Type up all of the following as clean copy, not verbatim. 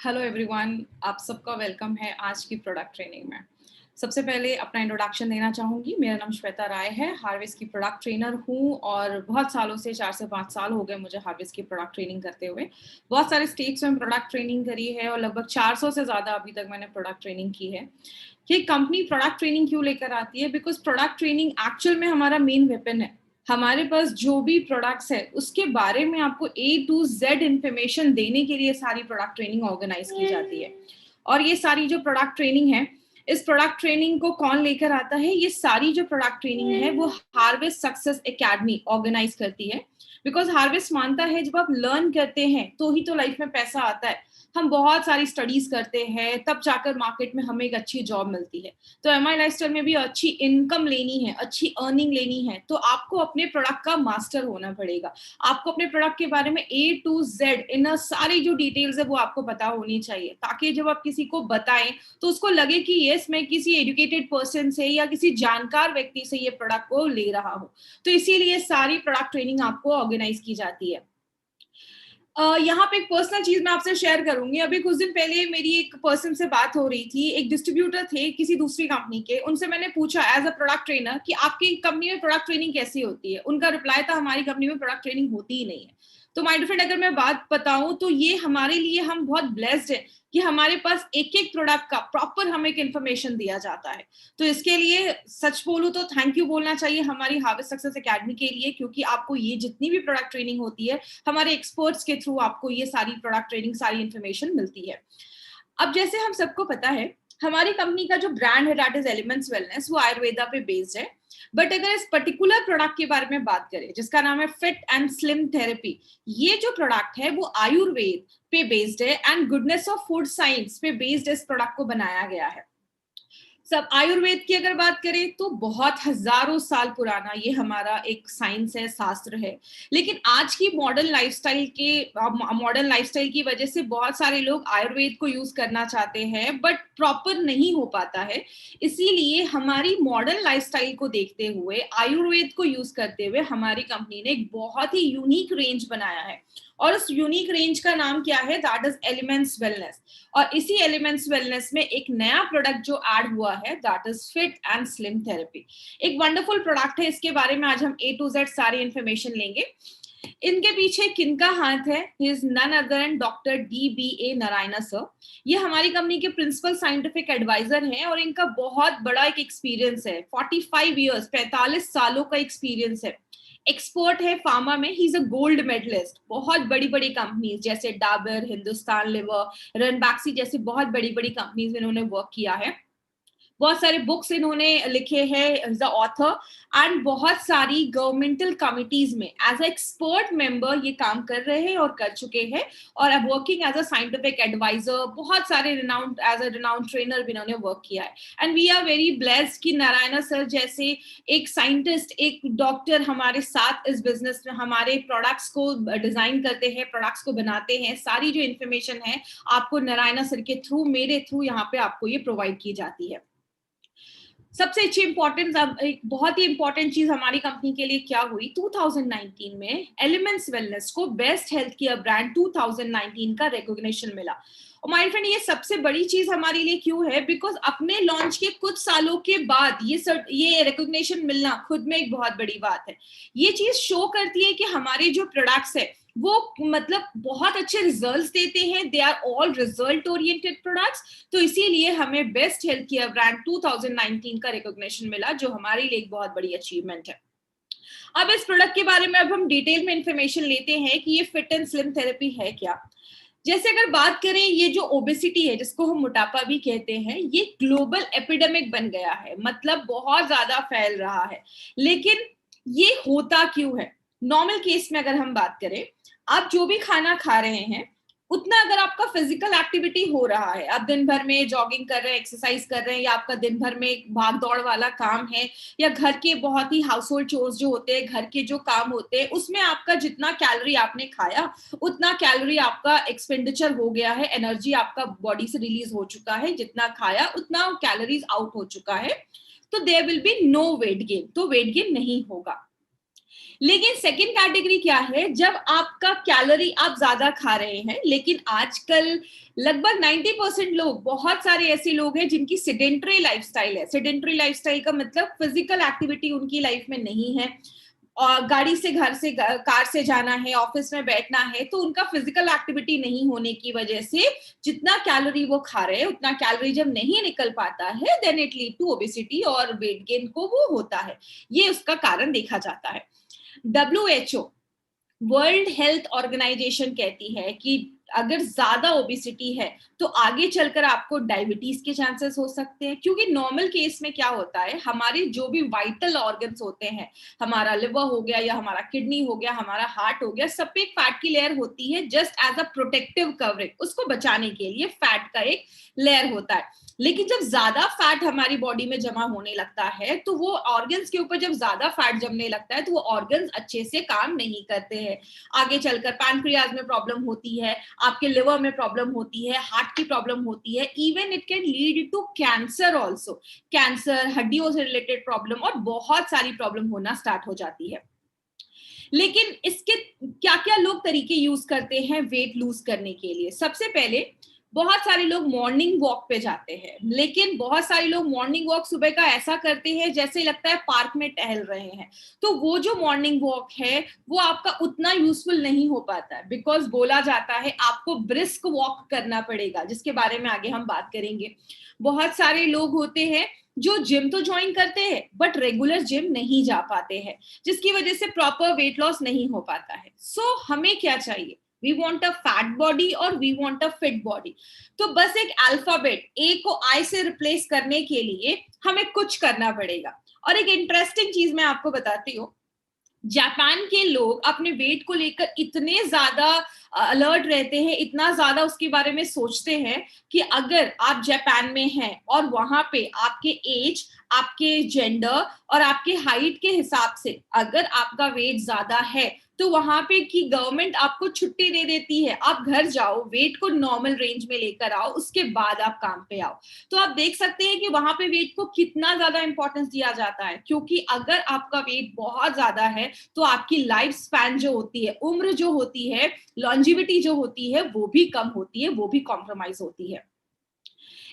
Hello everyone, आप सबका welcome है आज की प्रोडक्ट ट्रेनिंग में। सबसे पहले अपना इंट्रोडक्शन देना चाहूँगी। मेरा नाम श्वेता राय है, हार्वेस्ट की प्रोडक्ट ट्रेनर हूँ और बहुत सालों से 4 से 5 साल हो गए मुझे हार्वेस्ट की प्रोडक्ट ट्रेनिंग करते हुए। बहुत सारे स्टेट्स में प्रोडक्ट ट्रेनिंग करी है और लगभग 400 से ज़्यादा अभी तक मैंने प्रोडक्ट ट्रेनिंग की है। ये कंपनी प्रोडक्ट ट्रेनिंग क्यों लेकर आती है? बिकॉज़ प्रोडक्ट ट्रेनिंग एक्चुअल में हमारा मेन वेपन है। हमारे पास जो भी प्रोडक्ट्स है उसके बारे में आपको ए टू जेड इंफॉर्मेशन देने के लिए सारी प्रोडक्ट ट्रेनिंग ऑर्गेनाइज की जाती है। और ये सारी जो प्रोडक्ट ट्रेनिंग है, इस प्रोडक्ट ट्रेनिंग को कौन लेकर आता है? ये सारी जो प्रोडक्ट ट्रेनिंग है वो हार्वेस्ट सक्सेस एकेडमी ऑर्गेनाइज करती है। बिकॉज हार्वेस्ट मानता है जब आप लर्न करते हैं तो ही तो लाइफ में पैसा आता है। हम बहुत सारी स्टडीज करते हैं तब जाकर मार्केट में हमें एक अच्छी जॉब मिलती है। तो एमआई लाइफस्टाइल में भी अच्छी इनकम लेनी है, अच्छी अर्निंग लेनी है, तो आपको अपने प्रोडक्ट का मास्टर होना पड़ेगा। आपको अपने प्रोडक्ट के बारे में ए टू जेड इन सारी जो डिटेल्स है वो आपको पता होनी चाहिए, ताकि जब आप किसी को बताएं तो उसको लगे कि यस, मैं किसी एजुकेटेड पर्सन से या किसी जानकार व्यक्ति से ये प्रोडक्ट को ले रहा हूँ। तो इसीलिए सारी प्रोडक्ट ट्रेनिंग आपको ऑर्गेनाइज की जाती है। यहाँ पे एक पर्सनल चीज मैं आपसे शेयर करूंगी। अभी कुछ दिन पहले मेरी एक पर्सन से बात हो रही थी, एक डिस्ट्रीब्यूटर थे किसी दूसरी कंपनी के। उनसे मैंने पूछा एज अ प्रोडक्ट ट्रेनर कि आपकी कंपनी में प्रोडक्ट ट्रेनिंग कैसी होती है। उनका रिप्लाई था, हमारी कंपनी में प्रोडक्ट ट्रेनिंग होती ही नहीं है। तो माय डियर फ्रेंड, अगर मैं बात बताऊं तो ये हमारे लिए, हम बहुत ब्लेस्ड है कि हमारे पास एक एक प्रोडक्ट का प्रॉपर हमें एक इन्फॉर्मेशन दिया जाता है। तो इसके लिए सच बोलूं तो थैंक यू बोलना चाहिए हमारी हार्वेस्ट सक्सेस एकेडमी के लिए, क्योंकि आपको ये जितनी भी प्रोडक्ट ट्रेनिंग होती है हमारे एक्सपर्ट्स के थ्रू आपको ये सारी प्रोडक्ट ट्रेनिंग, सारी इंफॉर्मेशन मिलती है। अब जैसे हम सबको पता है, हमारी कंपनी का जो ब्रांड है दैट इज एलिमेंट्स वेलनेस, वो आयुर्वेदा पे बेस्ड है। बट अगर इस पर्टिकुलर प्रोडक्ट के बारे में बात करें जिसका नाम है फिट एंड स्लिम थेरेपी, ये जो प्रोडक्ट है वो आयुर्वेद पे बेस्ड है and goodness of food science पे बेस्ड इस प्रोडक्ट को बनाया गया है। सब आयुर्वेद की अगर बात करें तो बहुत हजारों साल पुराना ये हमारा एक साइंस है, शास्त्र है। लेकिन आज की मॉडर्न लाइफस्टाइल की वजह से बहुत सारे लोग आयुर्वेद को यूज करना चाहते हैं बट प्रॉपर नहीं हो पाता है। इसीलिए हमारी मॉडर्न लाइफस्टाइल को देखते हुए, आयुर्वेद को यूज करते हुए हमारी कंपनी ने एक बहुत ही यूनिक रेंज बनाया है। और उस यूनिक रेंज का नाम क्या है? That is elements wellness. और इसी एलिमेंट्स वेलनेस में एक नया प्रोडक्ट जो ऐड हुआ है that is fit and slim therapy. एक वंडरफुल प्रोडक्ट है, इसके बारे में आज हम ए टू जेड सारी इंफॉर्मेशन लेंगे। इनके पीछे किनका हाथ है? He is none other and doctor DBA Narayan sir. ये हमारी कंपनी के प्रिंसिपल साइंटिफिक एडवाइजर हैं और इनका बहुत बड़ा एक एक्सपीरियंस है, 45 ईयर्स, 45 सालों का एक्सपीरियंस है। एक्सपर्ट है फार्मा में, he is a gold medalist. बहुत बड़ी बड़ी कंपनीज जैसे डाबर, हिंदुस्तान लिवर, रनबैक्सी जैसी बहुत बड़ी बड़ी कंपनीज में इन्होंने वर्क किया है। बहुत सारे बुक्स इन्होंने लिखे हैं एज अ ऑथर एंड बहुत सारी गवर्नमेंटल कमिटीज में एज अ एक्सपर्ट मेंबर ये काम कर रहे हैं और कर चुके हैं। और अब working as a scientific adviser, बहुत सारे renowned as a renowned trainer भी इन्होंने वर्क किया है। And we are very blessed कि नारायण सर जैसे एक साइंटिस्ट, एक डॉक्टर हमारे साथ इस बिजनेस में हमारे प्रोडक्ट्स को डिजाइन करते हैं, प्रोडक्ट्स को बनाते हैं। सारी जो इन्फॉर्मेशन है आपको नारायण सर के थ्रू, मेरे थ्रू यहाँ पे आपको ये प्रोवाइड की जाती है। सबसे अच्छी इंपॉर्टेंट, एक बहुत ही इंपॉर्टेंट चीज हमारी कंपनी के लिए क्या हुई? 2019 में एलिमेंट्स वेलनेस को बेस्ट हेल्थ केयर ब्रांड 2019 का रिकॉग्निशन मिला। और माय फ्रेंड, ये सबसे बड़ी चीज हमारे लिए क्यों है? बिकॉज अपने लॉन्च के कुछ सालों के बाद ये रिकॉग्निशन मिलना खुद में एक बहुत बड़ी बात है। ये चीज शो करती है कि हमारे जो प्रोडक्ट्स है वो मतलब बहुत अच्छे रिजल्ट्स देते हैं। They are all result oriented products. तो इसीलिए हमें बेस्ट हेल्थ केयर ब्रांड 2019 का रिकॉग्निशन मिला, जो हमारे लिए एक बहुत बड़ी अचीवमेंट है। अब इस प्रोडक्ट के बारे में अब हम डिटेल में इंफॉर्मेशन लेते हैं कि ये फिट एंड स्लिम थेरेपी है क्या। जैसे अगर बात करें, ये जो ओबेसिटी है जिसको हम मोटापा भी कहते हैं, ये ग्लोबल एपिडेमिक बन गया है, मतलब बहुत ज्यादा फैल रहा है। लेकिन ये होता क्यों है? नॉर्मल केस में अगर हम बात करें, आप जो भी खाना खा रहे हैं उतना अगर आपका फिजिकल एक्टिविटी हो रहा है, आप दिन भर में जॉगिंग कर रहे हैं, एक्सरसाइज कर रहे हैं, या आपका दिन भर में भाग दौड़ वाला काम है, या घर के बहुत ही हाउस होल्ड चोर्स जो होते हैं, घर के जो काम होते हैं, उसमें आपका जितना कैलोरी आपने खाया उतना कैलोरी आपका एक्सपेंडिचर हो गया है, एनर्जी आपका बॉडी से रिलीज हो चुका है, जितना खाया उतना कैलोरीज आउट हो चुका है। तो there will be no weight gain, तो वेट गेन नहीं होगा। लेकिन सेकंड कैटेगरी क्या है, जब आपका कैलोरी आप ज्यादा खा रहे हैं, लेकिन आजकल लगभग 90% लोग, बहुत सारे ऐसे लोग हैं जिनकी सेडेंटरी लाइफस्टाइल है। सेडेंटरी लाइफस्टाइल का मतलब फिजिकल एक्टिविटी उनकी लाइफ में नहीं है, और गाड़ी से घर से कार से जाना है, ऑफिस में बैठना है, तो उनका फिजिकल एक्टिविटी नहीं होने की वजह से जितना कैलोरी वो खा रहे हैं उतना कैलोरी जब नहीं निकल पाता है, then it lead to obesity और वेट गेन को वो होता है। ये उसका कारण देखा जाता है। WHO, वर्ल्ड हेल्थ ऑर्गेनाइजेशन कहती है कि अगर ज्यादा ओबेसिटी है तो आगे चलकर आपको डायबिटीज के चांसेस हो सकते हैं, क्योंकि नॉर्मल केस में क्या होता है, हमारे जो भी वाइटल ऑर्गन्स होते हैं, हमारा लिवर हो गया या हमारा किडनी हो गया, हमारा हार्ट हो गया, सब पे एक फैट की लेयर होती है, just as a protective covering, उसको बचाने के लिए फैट का एक लेयर होता है। लेकिन जब ज्यादा फैट हमारी बॉडी में जमा होने लगता है, तो वो ऑर्गन्स के ऊपर जब ज्यादा फैट जमने लगता है तो वो ऑर्गन्स अच्छे से काम नहीं करते हैं। आगे चलकर पैनक्रियाज में प्रॉब्लम होती है, आपके लिवर में प्रॉब्लम होती है, हार्ट की प्रॉब्लम होती है, even it can lead to cancer also. Cancer, हड्डियों से रिलेटेड प्रॉब्लम और बहुत सारी प्रॉब्लम होना स्टार्ट हो जाती है। लेकिन इसके क्या क्या लोग तरीके यूज करते हैं वेट लूज करने के लिए? सबसे पहले, बहुत सारे लोग मॉर्निंग वॉक पे जाते हैं, लेकिन बहुत सारे लोग मॉर्निंग वॉक सुबह का ऐसा करते हैं जैसे लगता है पार्क में टहल रहे हैं। तो वो जो मॉर्निंग वॉक है वो आपका उतना यूजफुल नहीं हो पाता है, बिकॉज बोला जाता है आपको ब्रिस्क वॉक करना पड़ेगा, जिसके बारे में आगे हम बात करेंगे। बहुत सारे लोग होते हैं जो जिम तो ज्वाइन करते हैं बट रेगुलर जिम नहीं जा पाते हैं, जिसकी वजह से प्रॉपर वेट लॉस नहीं हो पाता है। सो हमें क्या चाहिए? We want a fat body और we want a fit body. तो बस एक अल्फाबेट ए को आई से रिप्लेस करने के लिए हमें कुछ करना पड़ेगा। और एक इंटरेस्टिंग चीज मैं आपको बताती हूँ, जापान के लोग अपने वेट को लेकर इतने ज्यादा अलर्ट रहते हैं, इतना ज्यादा उसके बारे में सोचते हैं कि अगर आप जापान में हैं और वहां पे आपके एज, आपके जेंडर और आपके हाइट के हिसाब से अगर आपका वेट ज्यादा है तो वहां पे की गवर्नमेंट आपको छुट्टी दे देती है, आप घर जाओ, वेट को नॉर्मल रेंज में लेकर आओ, उसके बाद आप काम पे आओ। तो आप देख सकते हैं कि वहां पे वेट को कितना ज्यादा इंपॉर्टेंस दिया जाता है, क्योंकि अगर आपका वेट बहुत ज्यादा है तो आपकी लाइफ स्पैन जो होती है, उम्र जो होती है, लॉन्जिविटी जो होती है, वो भी कम होती है, वो भी कॉम्प्रोमाइज होती है।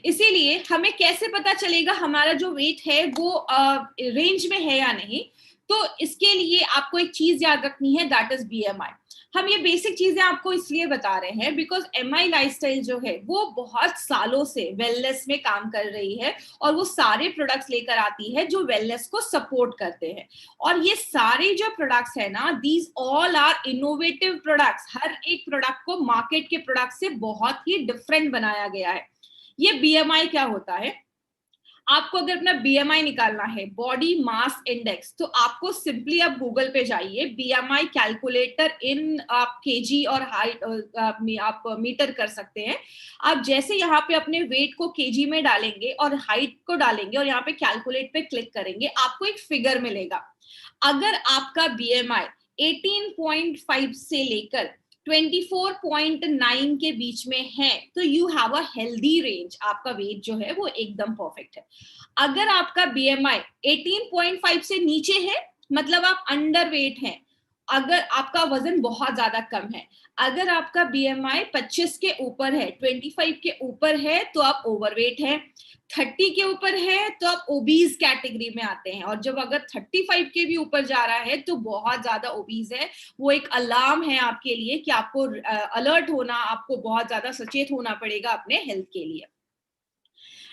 इसीलिए हमें कैसे पता चलेगा हमारा जो वेट है वो रेंज में है या नहीं? तो इसके लिए आपको एक चीज याद रखनी है, दैट इज BMI। हम ये बेसिक चीजें आपको इसलिए बता रहे हैं बिकॉज MI लाइफस्टाइल जो है वो बहुत सालों से वेलनेस में काम कर रही है और वो सारे प्रोडक्ट्स लेकर आती है जो वेलनेस को सपोर्ट करते हैं। और ये सारे जो प्रोडक्ट्स है ना, these all are innovative products. हर एक प्रोडक्ट को मार्केट के प्रोडक्ट से बहुत ही डिफरेंट बनाया गया है। ये BMI क्या होता है? आपको अगर अपना BMI निकालना है, बॉडी मास इंडेक्स, तो आपको सिंपली आप गूगल पे जाइए, BMI कैलकुलेटर इन आप केजी और हाइट आप मीटर कर सकते हैं। आप जैसे यहाँ पे अपने वेट को केजी में डालेंगे और हाइट को डालेंगे और यहाँ पे कैलकुलेट पे क्लिक करेंगे, आपको एक फिगर मिलेगा। अगर आपका BMI 18.5 से लेकर 24.9 के बीच में है तो you have a healthy range, आपका वेट जो है वो एकदम परफेक्ट है। अगर आपका BMI 18.5 से नीचे है मतलब आप अंडर वेट हैं, अगर आपका वजन बहुत ज्यादा कम है। अगर आपका BMI 25 के ऊपर है, 25 के ऊपर है तो आप ओवरवेट है, 30 के ऊपर है तो आप ओबीज कैटेगरी में आते हैं, और जब अगर 35 के भी ऊपर जा रहा है तो बहुत ज्यादा ओबीज है। वो एक अलार्म है आपके लिए कि आपको अलर्ट होना, आपको बहुत ज्यादा सचेत होना पड़ेगा अपने हेल्थ के लिए।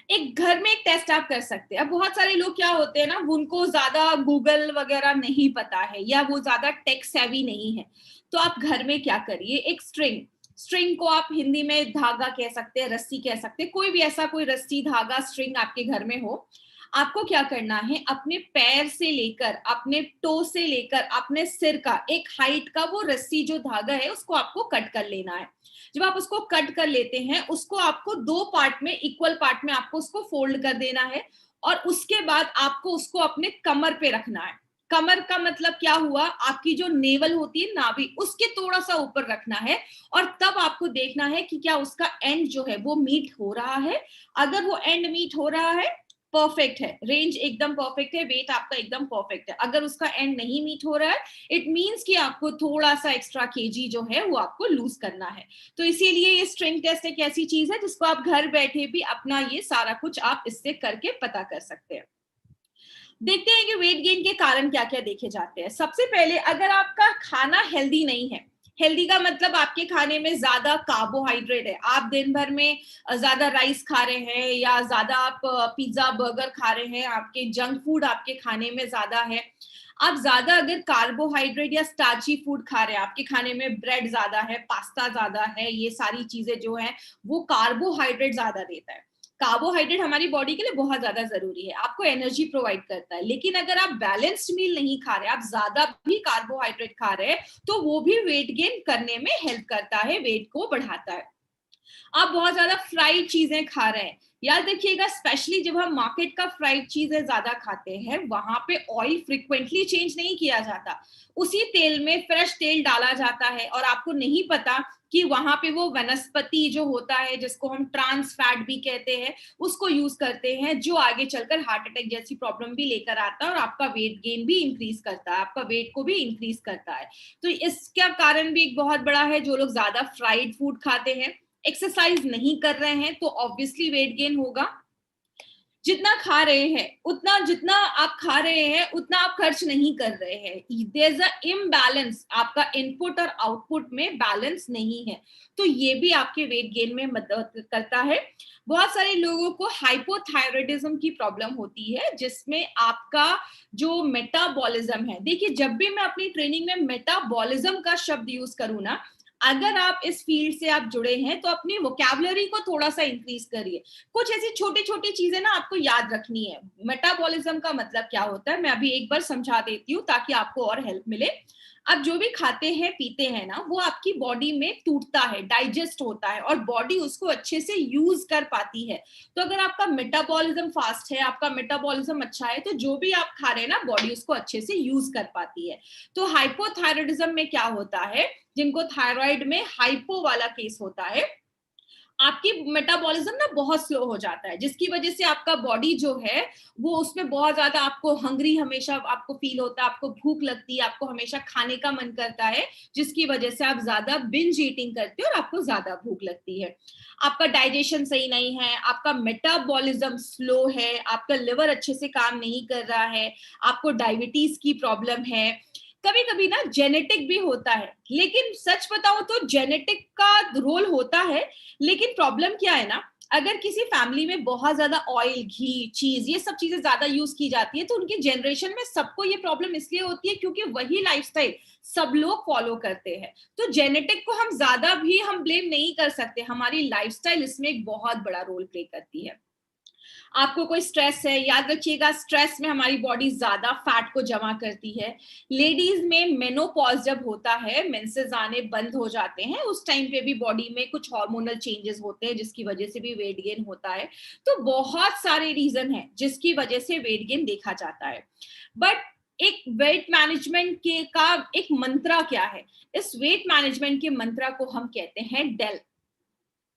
एक घर में एक टेस्ट आप कर सकते हैं। अब बहुत सारे लोग क्या होते हैं ना, उनको ज्यादा गूगल वगैरह नहीं पता है या वो ज्यादा टेक सेवी नहीं है, तो आप घर में क्या करिए, एक स्ट्रिंग, स्ट्रिंग को आप हिंदी में धागा कह सकते हैं, रस्सी कह सकते हैं, कोई भी ऐसा कोई रस्सी, धागा, स्ट्रिंग आपके घर में हो। आपको क्या करना है, अपने पैर से लेकर, अपने टो से लेकर अपने सिर का एक हाइट का वो रस्सी जो धागा है उसको आपको कट कर लेना है। जब आप उसको कट कर लेते हैं, उसको आपको दो पार्ट में, इक्वल पार्ट में आपको उसको फोल्ड कर देना है और उसके बाद आपको उसको अपने कमर पे रखना है। कमर का मतलब क्या हुआ, आपकी जो नेवल होती है, नाभि, उसके थोड़ा सा ऊपर रखना है और तब आपको देखना है कि क्या उसका एंड जो है वो मीट हो रहा है। अगर वो एंड मीट हो रहा है परफेक्ट है, रेंज एकदम परफेक्ट है, वेट आपका एकदम परफेक्ट है। अगर उसका एंड नहीं मीट हो रहा है, इट मींस कि आपको थोड़ा सा एक्स्ट्रा केजी जो है वो आपको लूज करना है। तो इसीलिए ये स्ट्रेंथ टेस्ट एक ऐसी चीज है जिसको आप घर बैठे भी अपना ये सारा कुछ आप इससे करके पता कर सकते हैं। देखते हैं कि वेट गेन के कारण क्या क्या देखे जाते हैं। सबसे पहले, अगर आपका खाना हेल्दी नहीं है, हेल्दी का मतलब आपके खाने में ज्यादा कार्बोहाइड्रेट है, आप दिन भर में ज्यादा राइस खा रहे हैं या ज्यादा आप पिज्जा बर्गर खा रहे हैं, आपके जंक फूड आपके खाने में ज्यादा है, आप ज्यादा अगर कार्बोहाइड्रेट या स्टार्ची फूड खा रहे हैं, आपके खाने में ब्रेड ज्यादा है, पास्ता ज्यादा है, ये सारी चीजें जो है वो कार्बोहाइड्रेट ज्यादा देता है। कार्बोहाइड्रेट हमारी बॉडी के लिए बहुत ज्यादा जरूरी है, आपको एनर्जी प्रोवाइड करता है। लेकिन अगर आप बैलेंस्ड मील नहीं खा रहे, आप ज्यादा भी कार्बोहाइड्रेट खा रहे हैं, तो वो भी वेट गेन करने में हेल्प करता है, वेट को बढ़ाता है। आप बहुत ज्यादा फ्राइड चीजें खा रहे हैं, याद रखिएगा, स्पेशली जब हम मार्केट का फ्राइड चीजें ज्यादा खाते हैं, वहां पे ऑयल फ्रिक्वेंटली चेंज नहीं किया जाता, उसी तेल में फ्रेश तेल डाला जाता है, और आपको नहीं पता कि वहां पे वो वनस्पति जो होता है, जिसको हम ट्रांस फैट भी कहते हैं, उसको यूज करते हैं, जो आगे चलकर हार्ट अटैक जैसी प्रॉब्लम भी लेकर आता है और आपका वेट गेन भी इंक्रीज करता है, आपका वेट को भी इंक्रीज करता है। तो इसका कारण भी एक बहुत बड़ा है, जो लोग ज्यादा फ्राइड फूड खाते हैं, एक्सरसाइज नहीं कर रहे हैं, तो ऑब्वियसली वेट गेन होगा। जितना खा रहे हैं उतना, जितना आप खा रहे हैं उतना आप खर्च नहीं कर रहे हैं, देयर इज अ इम्बैलेंस, आपका इनपुट और आउटपुट में बैलेंस नहीं है, तो ये भी आपके वेट गेन में मदद करता है। बहुत सारे लोगों को हाइपोथायराइडिज्म की प्रॉब्लम होती है, जिसमें आपका जो मेटाबॉलिज्म है, देखिए जब भी मैं अपनी ट्रेनिंग में मेटाबॉलिज्म का शब्द यूज करूँ ना, अगर आप इस फील्ड से आप जुड़े हैं तो अपनी वोकैबुलरी को थोड़ा सा इंक्रीज करिए। कुछ ऐसी छोटी छोटी चीजें ना आपको याद रखनी है। मेटाबॉलिज्म का मतलब क्या होता है, मैं अभी एक बार समझा देती हूँ ताकि आपको और हेल्प मिले। अब जो भी खाते हैं पीते हैं ना, वो आपकी बॉडी में टूटता है, डाइजेस्ट होता है, और बॉडी उसको अच्छे से यूज कर पाती है। तो अगर आपका मेटाबॉलिज्म फास्ट है, आपका मेटाबॉलिज्म अच्छा है, तो जो भी आप खा रहे हैं ना, बॉडी उसको अच्छे से यूज कर पाती है। तो हाइपोथायराइडिज्म में क्या होता है, जिनको थायराइड में हाइपो वाला केस होता है, आपकी मेटाबॉलिज्म ना बहुत स्लो हो जाता है, जिसकी वजह से आपका बॉडी जो है वो उसमें बहुत ज्यादा आपको हंग्री हमेशा आपको फील होता है, आपको भूख लगती है, आपको हमेशा खाने का मन करता है, जिसकी वजह से आप ज्यादा बिंज ईटिंग करते हो और आपको ज्यादा भूख लगती है। आपका डाइजेशन सही नहीं है, आपका मेटाबॉलिज्म स्लो है, आपका लिवर अच्छे से काम नहीं कर रहा है, आपको डायबिटीज की प्रॉब्लम है, कभी कभी ना जेनेटिक भी होता है। लेकिन सच बताऊं तो जेनेटिक का रोल होता है, लेकिन प्रॉब्लम क्या है ना, अगर किसी फैमिली में बहुत ज्यादा ऑयल घी चीज ये सब चीजें ज्यादा यूज की जाती है, तो उनकी जनरेशन में सबको ये प्रॉब्लम इसलिए होती है क्योंकि वही लाइफस्टाइल सब लोग फॉलो करते हैं। तो जेनेटिक को हम ज्यादा भी हम ब्लेम नहीं कर सकते, हमारी लाइफस्टाइल इसमें एक बहुत बड़ा रोल प्ले करती है। आपको कोई स्ट्रेस है, याद रखिएगा, स्ट्रेस में हमारी बॉडी ज्यादा फैट को जमा करती है। लेडीज में मेनोपॉज जब होता है, मेंसेस आने बंद हो जाते हैं, उस टाइम पे भी बॉडी में कुछ हार्मोनल चेंजेस होते हैं, जिसकी वजह से भी वेट गेन होता है। तो बहुत सारे रीजन है जिसकी वजह से वेट गेन देखा जाता है। बट एक वेट मैनेजमेंट के का एक मंत्रा क्या है, इस वेट मैनेजमेंट के मंत्रा को हम कहते हैं डेल,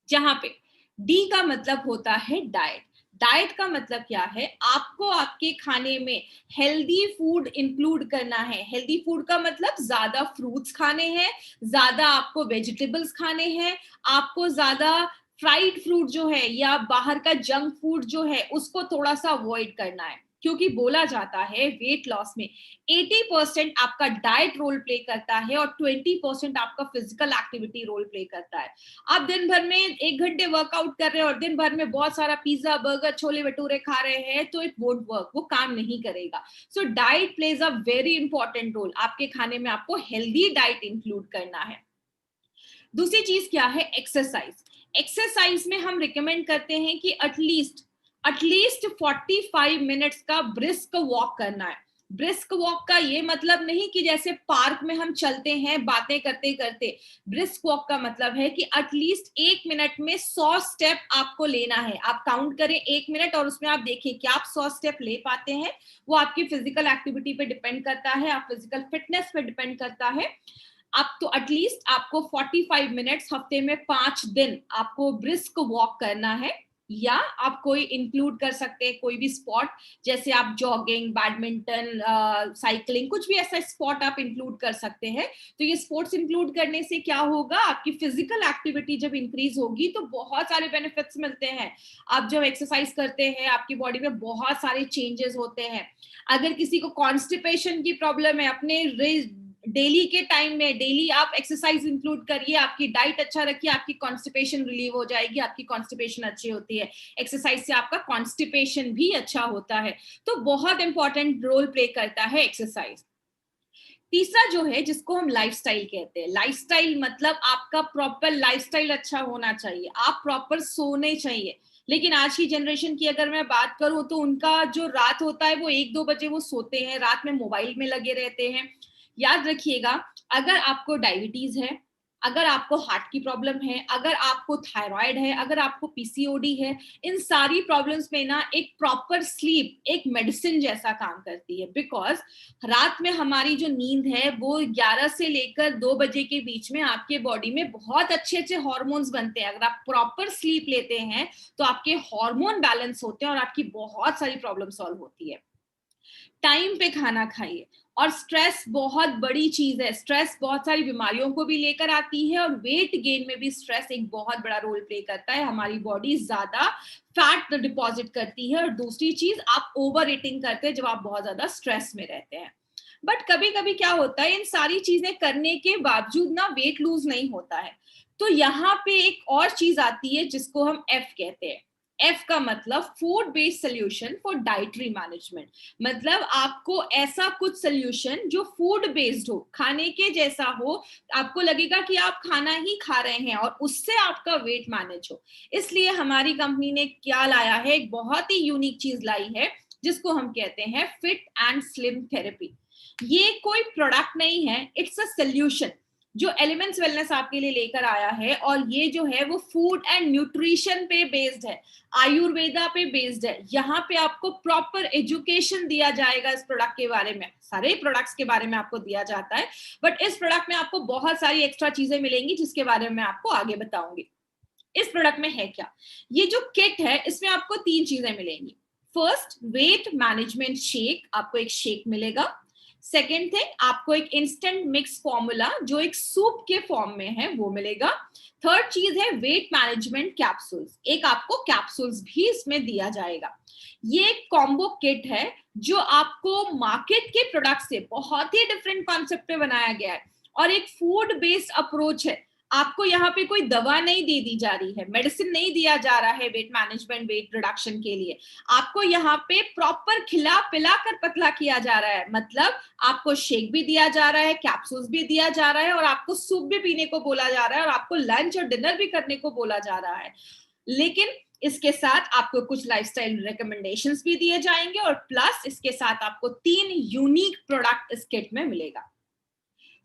जहां पे डी का मतलब होता है डाइट। डाइट का मतलब क्या है, आपको आपके खाने में हेल्दी फूड इंक्लूड करना है। हेल्दी फूड का मतलब ज्यादा फ्रूट्स खाने हैं, ज्यादा आपको वेजिटेबल्स खाने हैं, आपको ज्यादा फ्राइड फ्रूट जो है या बाहर का जंक फूड जो है उसको थोड़ा सा अवॉइड करना है, क्योंकि बोला जाता है वेट लॉस में 80% आपका डाइट रोल प्ले करता है और 20% आपका फिजिकल एक्टिविटी रोल प्ले करता है। आप दिन भर में 1 घंटे वर्कआउट कर रहे हैं और दिन भर में बहुत सारा पिज्जा बर्गर छोले भटूरे खा रहे हैं, तो इट वोंट वर्क, वो काम नहीं करेगा। So diet plays a very important role, आपके खाने में आपको हेल्दी डाइट इंक्लूड करना है। दूसरी चीज क्या है, एक्सरसाइज। एक्सरसाइज में हम रिकमेंड करते हैं कि एटलीस्ट 45 मिनट्स का ब्रिस्क वॉक करना है। ब्रिस्क वॉक का ये मतलब नहीं कि जैसे पार्क में हम चलते हैं बातें करते करते, ब्रिस्क वॉक का मतलब है कि एटलीस्ट 1 मिनट में 100 स्टेप आपको लेना है। आप काउंट करें 1 मिनट और उसमें आप देखिए कि आप 100 स्टेप ले पाते हैं। वो आपकी फिजिकल एक्टिविटी पे डिपेंड करता है, आप फिजिकल फिटनेस पे डिपेंड करता है। आप तो एटलीस्ट आपको 45 मिनट्स हफ्ते में 5 दिन आपको ब्रिस्क वॉक करना है। या आप कोई इंक्लूड कर सकते हैं कोई भी स्पॉट, जैसे आप जॉगिंग, बैडमिंटन, साइकिलिंग, कुछ भी ऐसा स्पॉट आप इंक्लूड कर सकते हैं। तो ये स्पोर्ट्स इंक्लूड करने से क्या होगा, आपकी फिजिकल एक्टिविटी जब इंक्रीज होगी तो बहुत सारे बेनिफिट्स मिलते हैं। आप जब एक्सरसाइज करते हैं आपकी बॉडी में बहुत सारे चेंजेस होते हैं। अगर किसी को कॉन्स्टिपेशन की प्रॉब्लम है, अपने डेली के टाइम में डेली आप एक्सरसाइज इंक्लूड करिए, आपकी डाइट अच्छा रखिए, आपकी कॉन्स्टिपेशन रिलीव हो जाएगी। आपकी कॉन्स्टिपेशन अच्छी होती है, एक्सरसाइज से आपका कॉन्स्टिपेशन भी अच्छा होता है। तो बहुत इंपॉर्टेंट रोल प्ले करता है एक्सरसाइज। तीसरा जो है, जिसको हम लाइफस्टाइल कहते हैं, लाइफस्टाइल मतलब आपका प्रॉपर लाइफस्टाइल अच्छा होना चाहिए, आप प्रॉपर सोने चाहिए। लेकिन आज की जनरेशन की अगर मैं बात करूं तो उनका जो रात होता है वो 1-2 बजे वो सोते हैं, रात में मोबाइल में लगे रहते हैं। याद रखिएगा, अगर आपको डायबिटीज है, अगर आपको हार्ट की प्रॉब्लम है, अगर आपको थायराइड है, अगर आपको पीसीओडी है, इन सारी प्रॉब्लम्स में ना एक प्रॉपर स्लीप एक मेडिसिन जैसा काम करती है। बिकॉज रात में हमारी जो नींद है वो 11 से लेकर 2 बजे के बीच में आपके बॉडी में बहुत अच्छे अच्छे हॉर्मोन्स बनते हैं। अगर आप प्रॉपर स्लीप लेते हैं तो आपके हार्मोन बैलेंस होते हैं और आपकी बहुत सारी प्रॉब्लम सॉल्व होती है। टाइम पे खाना खाइए। और स्ट्रेस बहुत बड़ी चीज है, स्ट्रेस बहुत सारी बीमारियों को भी लेकर आती है और वेट गेन में भी स्ट्रेस एक बहुत बड़ा रोल प्ले करता है। हमारी बॉडी ज्यादा फैट डिपॉजिट करती है। और दूसरी चीज, आप ओवर ईटिंग करते हैं जब आप बहुत ज्यादा स्ट्रेस में रहते हैं। बट कभी कभी क्या होता है, इन सारी चीजें करने के बावजूद ना वेट लूज नहीं होता है। तो यहाँ पे एक और चीज आती है जिसको हम एफ कहते हैं। एफ का मतलब food based solution for dietary management. मतलब आपको ऐसा कुछ सोल्यूशन जो फूड बेस्ड हो, खाने के जैसा हो, आपको लगेगा कि आप खाना ही खा रहे हैं और उससे आपका वेट मैनेज हो। इसलिए हमारी कंपनी ने क्या लाया है, एक बहुत ही यूनिक चीज लाई है जिसको हम कहते हैं फिट एंड स्लिम थेरेपी। ये कोई प्रोडक्ट नहीं है, इट्स अ सोल्यूशन जो एलिमेंट्स वेलनेस आपके लिए लेकर आया है। और ये जो है वो फूड एंड न्यूट्रिशन पे बेस्ड है, आयुर्वेदा पे बेस्ड है। यहाँ पे आपको प्रॉपर एजुकेशन दिया जाएगा इस प्रोडक्ट के बारे में। सारे प्रोडक्ट्स के बारे में आपको दिया जाता है, बट इस प्रोडक्ट में आपको बहुत सारी एक्स्ट्रा चीजें मिलेंगी जिसके बारे में मैं आपको आगे बताऊंगी। इस प्रोडक्ट में है क्या, ये जो किट है इसमें आपको 3 चीजें मिलेंगी। फर्स्ट, वेट मैनेजमेंट शेक, आपको एक शेक मिलेगा। सेकेंड थिंग, आपको एक इंस्टेंट मिक्स फॉर्मूला जो एक सूप के फॉर्म में है वो मिलेगा। थर्ड चीज है वेट मैनेजमेंट कैप्सूल्स, एक आपको कैप्सूल्स भी इसमें दिया जाएगा। ये एक कॉम्बो किट है जो आपको मार्केट के प्रोडक्ट से बहुत ही डिफरेंट कॉन्सेप्ट पे बनाया गया है और एक फूड बेस्ड अप्रोच है। आपको यहाँ पे कोई दवा नहीं दे दी जा रही है, मेडिसिन नहीं दिया जा रहा है वेट मैनेजमेंट वेट रिडक्शन के लिए। आपको यहाँ पे प्रॉपर खिला पिला कर पतला किया जा रहा है। मतलब आपको शेक भी दिया जा रहा है, कैप्सूल्स भी दिया जा रहा है और आपको सूप भी पीने को बोला जा रहा है और आपको लंच और डिनर भी करने को बोला जा रहा है। लेकिन इसके साथ आपको कुछ लाइफस्टाइल रिकमेंडेशंस भी दिए जाएंगे और प्लस इसके साथ आपको 3 यूनिक प्रोडक्ट इस किट में मिलेगा।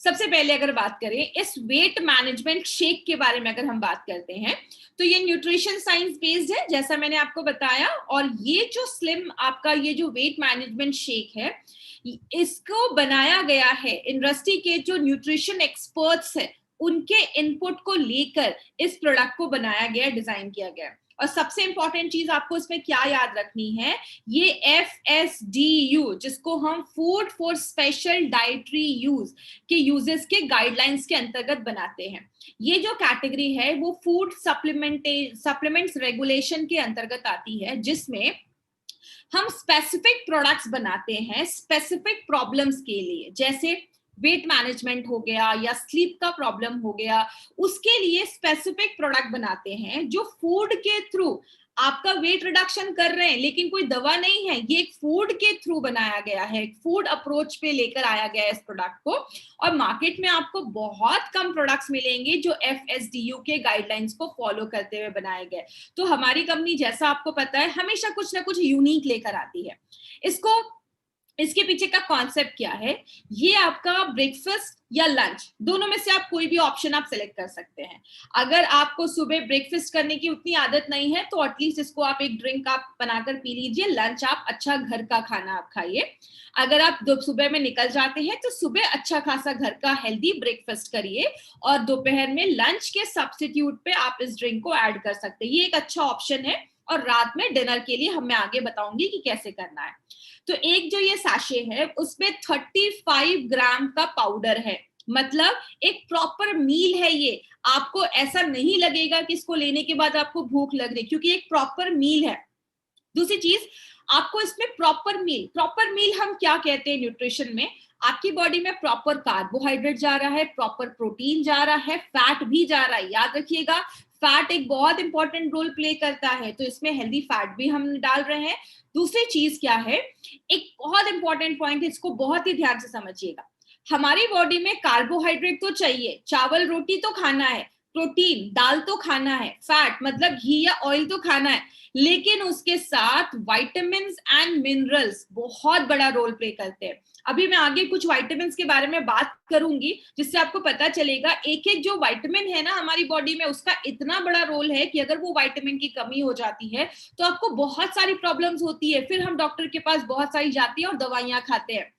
सबसे पहले अगर बात करें इस वेट मैनेजमेंट शेक के बारे में, अगर हम बात करते हैं तो ये न्यूट्रिशन साइंस बेस्ड है जैसा मैंने आपको बताया। और ये जो स्लिम आपका ये जो वेट मैनेजमेंट शेक है, इसको बनाया गया है इंडस्ट्री के जो न्यूट्रिशन एक्सपर्ट्स है उनके इनपुट को लेकर इस प्रोडक्ट को बनाया गया, डिजाइन किया गया। और सबसे इंपॉर्टेंट चीज आपको इसमें क्या याद रखनी है, ये FSDU जिसको हम food for special dietary use के यूजेस के गाइडलाइंस के अंतर्गत बनाते हैं। ये जो कैटेगरी है वो फूड सप्लीमेंट्स रेगुलेशन के अंतर्गत आती है, जिसमें हम स्पेसिफिक प्रोडक्ट्स बनाते हैं स्पेसिफिक प्रॉब्लम्स के लिए। जैसे वेट मैनेजमेंट हो गया या स्लीप का प्रॉब्लम हो गया, उसके लिए स्पेसिफिक प्रोडक्ट बनाते हैं जो फूड के थ्रू आपका वेट रिडक्शन कर रहे हैं, लेकिन कोई दवा नहीं है, ये एक फूड के थ्रू बनाया गया है, फूड अप्रोच पे लेकर आया गया है इस प्रोडक्ट को। और मार्केट में आपको बहुत कम प्रोडक्ट्स मिलेंगे जो FSDU के गाइडलाइंस को फॉलो करते हुए बनाए गए। तो हमारी कंपनी, जैसा आपको पता है, हमेशा कुछ ना कुछ यूनिक लेकर आती है। इसके पीछे का कॉन्सेप्ट क्या है, ये आपका ब्रेकफास्ट या लंच दोनों में से आप कोई भी ऑप्शन आप सेलेक्ट कर सकते हैं। अगर आपको सुबह ब्रेकफास्ट करने की उतनी आदत नहीं है तो एटलीस्ट इसको आप एक ड्रिंक आप बनाकर पी लीजिए, लंच आप अच्छा घर का खाना आप खाइए। अगर आप सुबह में निकल जाते हैं तो सुबह अच्छा खासा घर का हेल्दी ब्रेकफास्ट करिए और दोपहर में लंच के सब्स्टिट्यूट पे आप इस ड्रिंक को ऐड कर सकते हैं। ये एक अच्छा ऑप्शन है और रात में डिनर के लिए मैं आगे बताऊंगी कि कैसे करना है। तो एक जो ये सैशे है उसमें 35 ग्राम का पाउडर है, मतलब एक प्रॉपर मील है ये। आपको ऐसा नहीं लगेगा कि इसको लेने के बाद आपको भूख लग रही, क्योंकि एक प्रॉपर मील है। दूसरी चीज, आपको इसमें प्रॉपर मील हम क्या कहते हैं न्यूट्रिशन में, आपकी बॉडी में प्रॉपर कार्बोहाइड्रेट जा रहा है, प्रॉपर प्रोटीन जा रहा है, फैट भी जा रहा है। याद रखिएगा, फैट एक बहुत इंपॉर्टेंट रोल प्ले करता है, तो इसमें हेल्दी फैट भी हम डाल रहे हैं। दूसरी चीज क्या है, एक बहुत इंपॉर्टेंट पॉइंट है, इसको बहुत ही ध्यान से समझिएगा। हमारी बॉडी में कार्बोहाइड्रेट तो चाहिए, चावल रोटी तो खाना है, प्रोटीन दाल तो खाना है, फैट मतलब घी या ऑयल तो खाना है, लेकिन उसके साथ विटामिन्स एंड मिनरल्स बहुत बड़ा रोल प्ले करते हैं। अभी मैं आगे कुछ विटामिन्स के बारे में बात करूंगी, जिससे आपको पता चलेगा एक एक जो विटामिन है ना हमारी बॉडी में, उसका इतना बड़ा रोल है कि अगर वो विटामिन की कमी हो जाती है तो आपको बहुत सारी प्रॉब्लम्स होती है, फिर हम डॉक्टर के पास बहुत सारी जाती है और दवाइयां खाते हैं।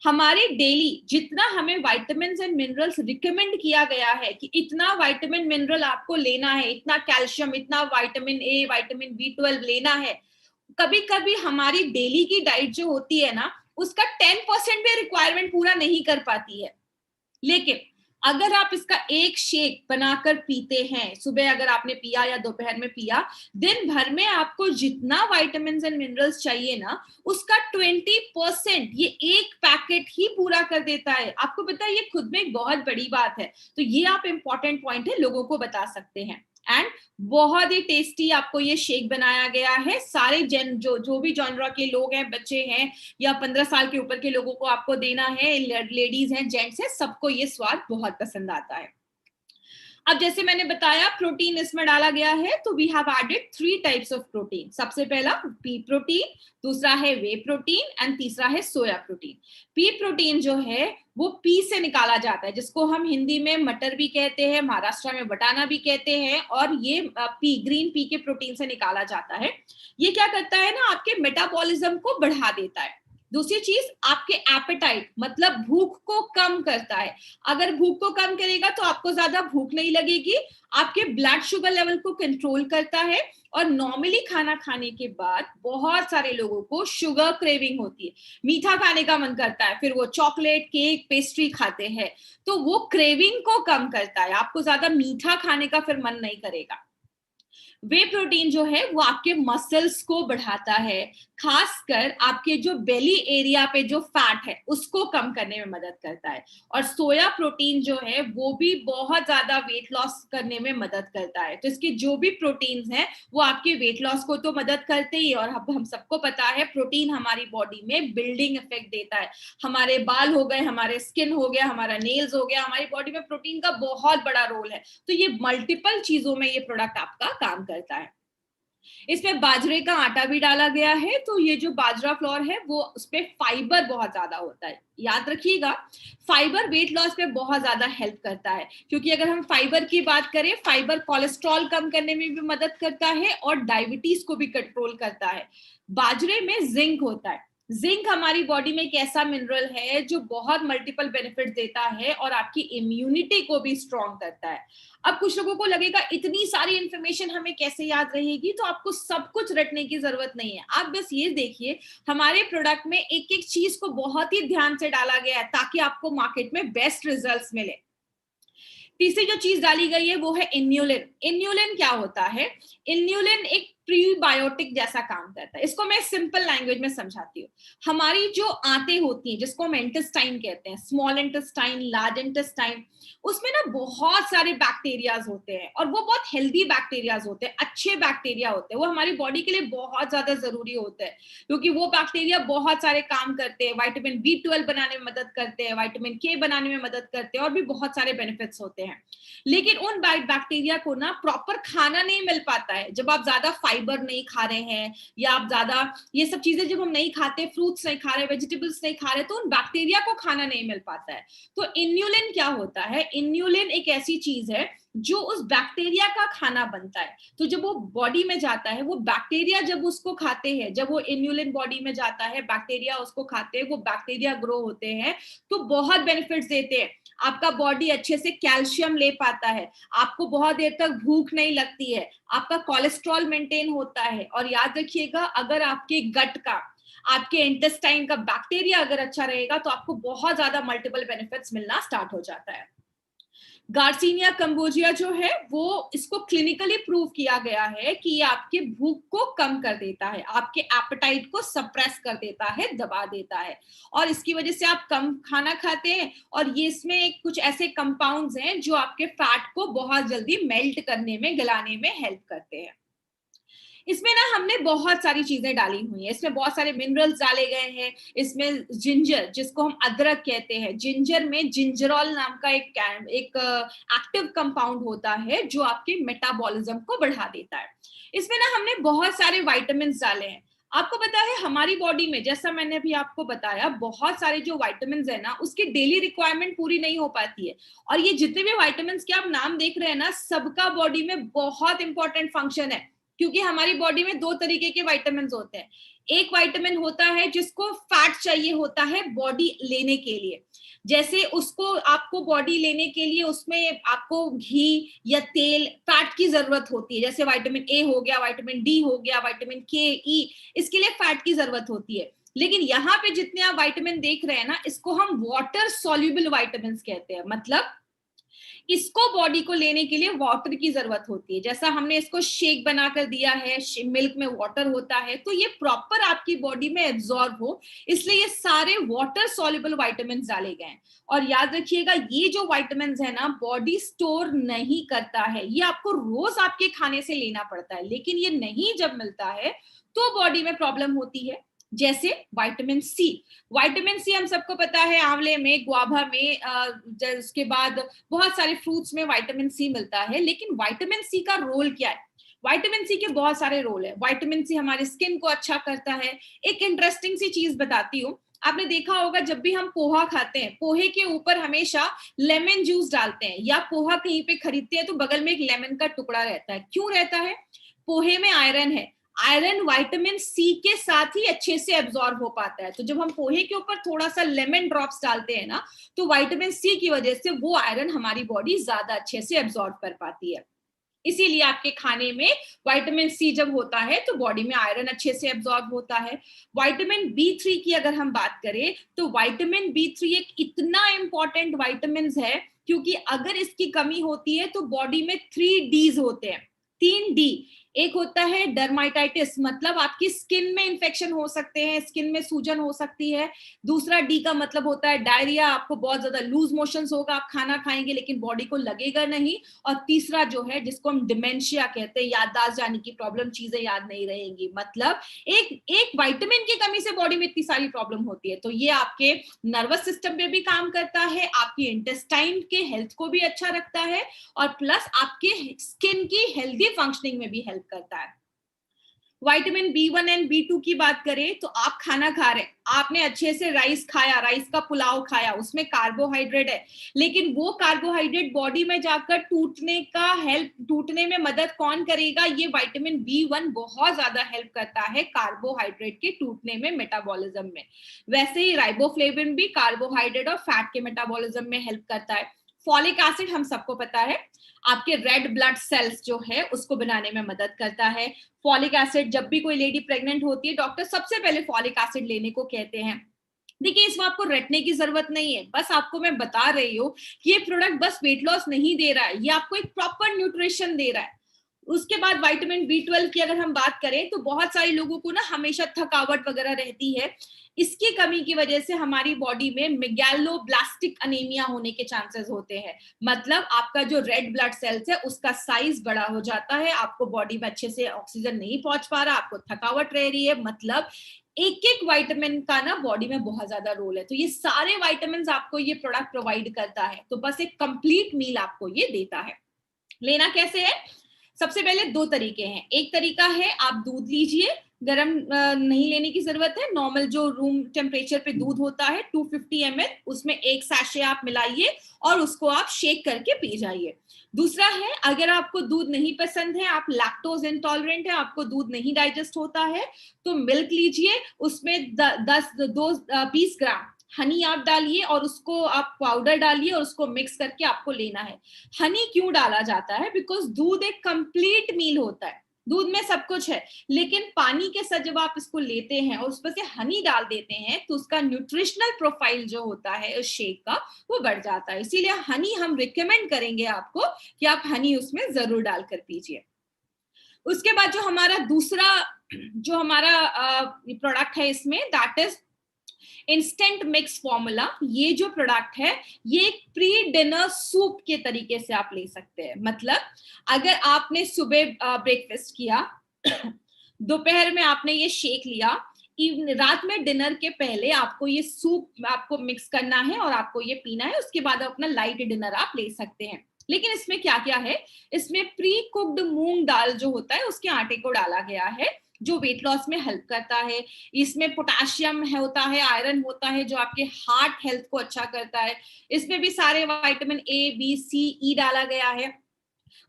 हमारे डेली जितना हमें विटामिन्स एंड मिनरल्स रिकमेंड किया गया है कि इतना विटामिन मिनरल आपको लेना है, इतना कैल्शियम, इतना विटामिन ए, विटामिन B12 लेना है, कभी कभी हमारी डेली की डाइट जो होती है ना उसका 10% भी रिक्वायरमेंट पूरा नहीं कर पाती है। लेकिन अगर आप इसका एक शेक बनाकर पीते हैं, सुबह अगर आपने पिया या दोपहर में पिया, दिन भर में आपको जितना विटामिन्स एंड मिनरल्स चाहिए ना उसका 20% ये एक पैकेट ही पूरा कर देता है। आपको पता है ये खुद में एक बहुत बड़ी बात है, तो ये आप इंपॉर्टेंट पॉइंट है लोगों को बता सकते हैं। एंड बहुत ही टेस्टी आपको ये शेक बनाया गया है, सारे जन जो भी जॉनरा के लोग हैं, बच्चे हैं या 15 साल के ऊपर के लोगों को आपको देना है, लेडीज हैं, जेंट्स हैं, सबको ये स्वाद बहुत पसंद आता है। अब जैसे मैंने बताया प्रोटीन इसमें डाला गया है, तो we have added 3 types of protein. सबसे पहला पी प्रोटीन, दूसरा है वे प्रोटीन एंड तीसरा है सोया प्रोटीन। पी प्रोटीन जो है वो पी से निकाला जाता है, जिसको हम हिंदी में मटर भी कहते हैं, महाराष्ट्र में बटाना भी कहते हैं, और ये पी ग्रीन पी के प्रोटीन से निकाला जाता है। ये क्या करता है ना, आपके मेटाबॉलिज्म को बढ़ा देता है। दूसरी चीज, आपके एपेटाइट मतलब भूख को कम करता है। अगर भूख को कम करेगा तो आपको ज्यादा भूख नहीं लगेगी। आपके ब्लड शुगर लेवल को कंट्रोल करता है, और नॉर्मली खाना खाने के बाद बहुत सारे लोगों को शुगर क्रेविंग होती है, मीठा खाने का मन करता है, फिर वो चॉकलेट, केक, पेस्ट्री खाते हैं, तो वो क्रेविंग को कम करता है, आपको ज्यादा मीठा खाने का फिर मन नहीं करेगा। वे प्रोटीन जो है वो आपके मसल्स को बढ़ाता है, खासकर आपके जो बेली एरिया पे जो फैट है उसको कम करने में मदद करता है। और सोया प्रोटीन जो है वो भी बहुत ज्यादा वेट लॉस करने में मदद करता है। तो इसके जो भी प्रोटीन्स हैं वो आपके वेट लॉस को तो मदद करते ही, और अब हम सबको पता है प्रोटीन हमारी बॉडी में बिल्डिंग इफेक्ट देता है। हमारे बाल हो गए, हमारे स्किन हो गया, हमारा नेल्स हो गया, हमारी बॉडी में प्रोटीन का बहुत बड़ा रोल है। तो ये मल्टीपल चीजों में ये प्रोडक्ट आपका काम करता है। इसमें बाजरे का आटा भी डाला गया है, तो ये जो बाजरा फ्लोर है वो उसपे फाइबर बहुत ज्यादा होता है। याद रखिएगा, फाइबर वेट लॉस में बहुत ज्यादा हेल्प करता है, क्योंकि अगर हम फाइबर की बात करें, फाइबर कोलेस्ट्रॉल कम करने में भी मदद करता है और डायबिटीज को भी कंट्रोल करता है। बाजरे में जिंक होता है। जिंक हमारी बॉडी में एक ऐसा मिनरल है जो बहुत मल्टीपल बेनिफिट देता है और आपकी इम्यूनिटी को भी स्ट्रॉन्ग करता है। अब कुछ लोगों को लगेगा इतनी सारी इंफॉर्मेशन हमें कैसे याद रहेगी, तो आपको सब कुछ रटने की जरूरत नहीं है। आप बस ये देखिए, हमारे प्रोडक्ट में एक एक चीज को बहुत ही ध्यान से डाला गया है ताकि आपको मार्केट में बेस्ट रिजल्ट्स मिले। तीसरी जो चीज डाली गई है वो है इन्यूलिन। इन्यूलिन क्या होता है? इन्यूलिन एक प्रीबायोटिक जैसा काम करता है। इसको मैं सिंपल लैंग्वेज में समझाती हूँ। हमारी जो आंतें होती हैं, जिसको हम इंटेस्टाइन कहते हैं, स्मॉल इंटेस्टाइन, लार्ज इंटेस्टाइन, उसमें ना बहुत सारे बैक्टीरियाज होते हैं, और वो बहुत हेल्दी बैक्टीरियाज होते हैं, अच्छे बैक्टीरिया होते हैं। वो हमारी बॉडी के लिए बहुत ज्यादा जरूरी होते हैं, क्योंकि वो बैक्टीरिया बहुत सारे काम करते हैं। विटामिन B12 बनाने में मदद करते हैं, विटामिन K बनाने में मदद करते हैं, और भी बहुत सारे बेनिफिट्स होते हैं। लेकिन उन बैक्टीरिया को ना प्रॉपर खाना नहीं मिल पाता है। जब आप ज्यादा फाइबर नहीं खा रहे हैं, या आप ज्यादा ये सब चीजें जब हम नहीं खाते, फ्रूट्स नहीं खा रहे, वेजिटेबल्स नहीं खा रहे, तो उन बैक्टीरिया को खाना नहीं मिल पाता है। तो इन्यूलिन क्या होता है? इन्यूलिन एक ऐसी चीज है जो उस बैक्टीरिया का खाना बनता है। तो जब वो बॉडी में जाता है, वो बैक्टीरिया जब उसको खाते हैं, जब वो इन्यूलिन बॉडी में जाता है, बैक्टीरिया उसको खाते हैं, वो बैक्टीरिया ग्रो होते हैं, तो बहुत बेनिफिट्स देते हैं। आपका बॉडी अच्छे से कैल्शियम ले पाता है, आपको बहुत देर तक भूख नहीं लगती है, आपका कोलेस्ट्रॉल मेंटेन होता है। और याद रखिएगा, अगर आपके गट का, आपके इंटेस्टाइन का बैक्टीरिया अगर अच्छा रहेगा तो आपको बहुत ज्यादा मल्टीपल बेनिफिट्स मिलना स्टार्ट हो जाता है। गार्सिनिया कंबोजिया जो है वो, इसको क्लिनिकली प्रूव किया गया है कि ये आपके भूख को कम कर देता है, आपके एपेटाइट को सप्रेस कर देता है, दबा देता है, और इसकी वजह से आप कम खाना खाते हैं। और ये इसमें कुछ ऐसे कंपाउंड्स हैं जो आपके फैट को बहुत जल्दी मेल्ट करने में, गलाने में हेल्प करते हैं। इसमें ना हमने बहुत सारी चीजें डाली हुई हैं, इसमें बहुत सारे मिनरल्स डाले गए हैं। इसमें जिंजर, जिसको हम अदरक कहते हैं, जिंजर में जिंजरॉल नाम का एक एक्टिव कंपाउंड होता है जो आपके मेटाबॉलिज्म को बढ़ा देता है। इसमें ना हमने बहुत सारे विटामिन डाले हैं। आपको पता है हमारी बॉडी में, जैसा मैंने अभी आपको बताया, बहुत सारे जो विटामिन है ना, उसकी डेली रिक्वायरमेंट पूरी नहीं हो पाती है। और ये जितने भी विटामिन के आप नाम देख रहे हैं ना, सबका बॉडी में बहुत इंपॉर्टेंट फंक्शन है, क्योंकि हमारी बॉडी में दो तरीके के विटामिन होते हैं। एक विटामिन होता है जिसको फैट चाहिए होता है बॉडी लेने के लिए, जैसे उसको, आपको बॉडी लेने के लिए उसमें आपको घी या तेल, फैट की जरूरत होती है। जैसे विटामिन ए हो गया, विटामिन डी हो गया, विटामिन के, ई, इसके लिए फैट की जरूरत होती है। लेकिन यहाँ पे जितने आप विटामिन देख रहे हैं ना, इसको हम वाटर सॉल्युबल विटामिन कहते हैं। मतलब इसको बॉडी को लेने के लिए वाटर की जरूरत होती है। जैसा हमने इसको शेक बनाकर दिया है, मिल्क में वाटर होता है, तो ये प्रॉपर आपकी बॉडी में एब्जॉर्ब हो, इसलिए ये सारे वाटर सॉल्युबल विटामिन डाले गए हैं। और याद रखिएगा, ये जो विटामिन है ना, बॉडी स्टोर नहीं करता है, ये आपको रोज आपके खाने से लेना पड़ता है। लेकिन ये नहीं जब मिलता है तो बॉडी में प्रॉब्लम होती है। जैसे विटामिन सी हम सबको पता है, आंवले में, गुआभा में, उसके बाद बहुत सारे फ्रूट्स में विटामिन सी मिलता है। लेकिन विटामिन सी का रोल क्या है? विटामिन सी के बहुत सारे रोल है। विटामिन सी हमारे स्किन को अच्छा करता है। एक इंटरेस्टिंग सी चीज बताती हूँ, आपने देखा होगा जब भी हम पोहा खाते हैं, पोहे के ऊपर हमेशा लेमन जूस डालते हैं, या पोहा कहीं पे खरीदते हैं तो बगल में एक लेमन का टुकड़ा रहता है। क्यों रहता है? पोहे में आयरन है, आयरन विटामिन सी के साथ ही अच्छे से एब्जॉर्ब हो पाता है। तो जब हम पोहे के ऊपर थोड़ा सा लेमन ड्रॉप्स डालते हैं ना, तो विटामिन सी की वजह से वो आयरन हमारी बॉडी ज्यादा अच्छे से एब्जॉर्ब कर पाती है। इसीलिए आपके खाने में विटामिन सी जब होता है तो बॉडी में आयरन अच्छे से एब्जॉर्ब होता है। विटामिन बी3 की अगर हम बात करें, तो विटामिन बी3 एक इतना इंपॉर्टेंट विटामिन है, क्योंकि अगर इसकी कमी होती है तो बॉडी में 3 Ds होते हैं, 3 D। एक होता है डर्माटाइटिस, मतलब आपकी स्किन में इंफेक्शन हो सकते हैं, स्किन में सूजन हो सकती है। दूसरा डी का मतलब होता है डायरिया, आपको बहुत ज्यादा लूज मोशंस होगा, आप खाना खाएंगे लेकिन बॉडी को लगेगा नहीं। और तीसरा जो है, जिसको हम डिमेंशिया कहते हैं, याददाश्त जाने की प्रॉब्लम, चीजें याद नहीं रहेंगी। मतलब एक विटामिन की कमी से बॉडी में इतनी सारी प्रॉब्लम होती है। तो ये आपके नर्वस सिस्टम पे भी काम करता है, आपकी इंटेस्टाइन के हेल्थ को भी अच्छा रखता है, और प्लस आपके स्किन की हेल्दी फंक्शनिंग में भी हेल्प करता है। विटामिन बी1 एंड बी2 की बात करें, तो आप खाना खा रहे हैं, आपने अच्छे से राइस खाया, राइस का पुलाव खाया, उसमें कार्बोहाइड्रेट है, लेकिन वो कार्बोहाइड्रेट बॉडी में जाकर टूटने में मदद कौन करेगा? ये विटामिन बी1 बहुत ज्यादा हेल्प करता है कार्बोहाइड्रेट के टूटने में, मेटाबॉलिज्म में। वैसे ही राइबोफ्लेविन भी कार्बोहाइड्रेट और फैट के मेटाबॉलिज्म में हेल्प करता है। फॉलिक एसिड हम सबको पता है, आपके रेड ब्लड सेल्स जो है उसको बनाने में मदद करता है। फॉलिक एसिड, जब भी कोई लेडी प्रेग्नेंट होती है, डॉक्टर सबसे पहले फॉलिक एसिड लेने को कहते हैं। देखिए, इसमें आपको रटने की जरूरत नहीं है, बस आपको मैं बता रही हूँ कि ये प्रोडक्ट बस वेट लॉस नहीं दे रहा है, ये आपको एक प्रॉपर न्यूट्रिशन दे रहा है। उसके बाद विटामिन बी12 की अगर हम बात करें, तो बहुत सारे लोगों को ना हमेशा थकावट वगैरह रहती है। इसकी कमी की वजह से हमारी बॉडी में मेगैलोब्लास्टिक अनीमिया होने के चांसेस होते हैं। मतलब आपका जो रेड ब्लड सेल्स है उसका साइज बड़ा हो जाता है, आपको बॉडी में अच्छे से ऑक्सीजन नहीं पहुंच पा रहा, आपको थकावट रह रही है। मतलब एक एक विटामिन का ना बॉडी में बहुत ज्यादा रोल है। तो ये सारे विटामिन आपको ये प्रोडक्ट प्रोवाइड करता है। तो बस एक कंप्लीट मील आपको ये देता है। लेना कैसे है? सबसे पहले दो तरीके हैं। एक तरीका है आप दूध लीजिए, गरम नहीं लेने की जरूरत है। नॉर्मल जो रूम टेम्परेचर पे दूध होता है 250 ml, उसमें एक सैशे आप मिलाइए और उसको आप शेक करके पी जाइए। दूसरा है, अगर आपको दूध नहीं पसंद है, आप लैक्टोज इंटॉलरेंट है, आपको दूध नहीं डाइजेस्ट होता है, तो मिल्क लीजिए, उसमें 20 ग्राम हनी आप डालिए और उसको आप पाउडर डालिए और उसको मिक्स करके आपको लेना है। हनी क्यों डाला जाता है? बिकॉज दूध एक कंप्लीट मील होता है, दूध में सब कुछ है, लेकिन पानी के साथ जब आप इसको लेते हैं और उस पर से हनी डाल देते हैं तो उसका न्यूट्रिशनल प्रोफाइल जो होता है उस शेक का वो बढ़ जाता है। इसीलिए हनी हम रिकमेंड करेंगे आपको कि आप हनी उसमें जरूर डालकर पीजिए। उसके बाद जो हमारा दूसरा जो हमारा प्रोडक्ट है इसमें, that is instant mix formula. ये जो प्रोडक्ट है ये एक प्री डिनर सूप के तरीके से आप ले सकते हैं। मतलब अगर आपने सुबह ब्रेकफास्ट किया, दोपहर में आपने ये शेक लिया, रात में डिनर के पहले आपको ये सूप आपको मिक्स करना है और आपको ये पीना है, उसके बाद अपना लाइट डिनर आप ले सकते हैं। लेकिन इसमें क्या क्या है, इसमें प्री कुक्ड मूंग दाल जो होता है उसके आटे को डाला गया है, जो वेट लॉस में हेल्प करता है। इसमें पोटेशियम होता है, आयरन होता है, जो आपके हार्ट हेल्थ को अच्छा करता है। इसमें भी सारे विटामिन ए बी सी ई डाला गया है।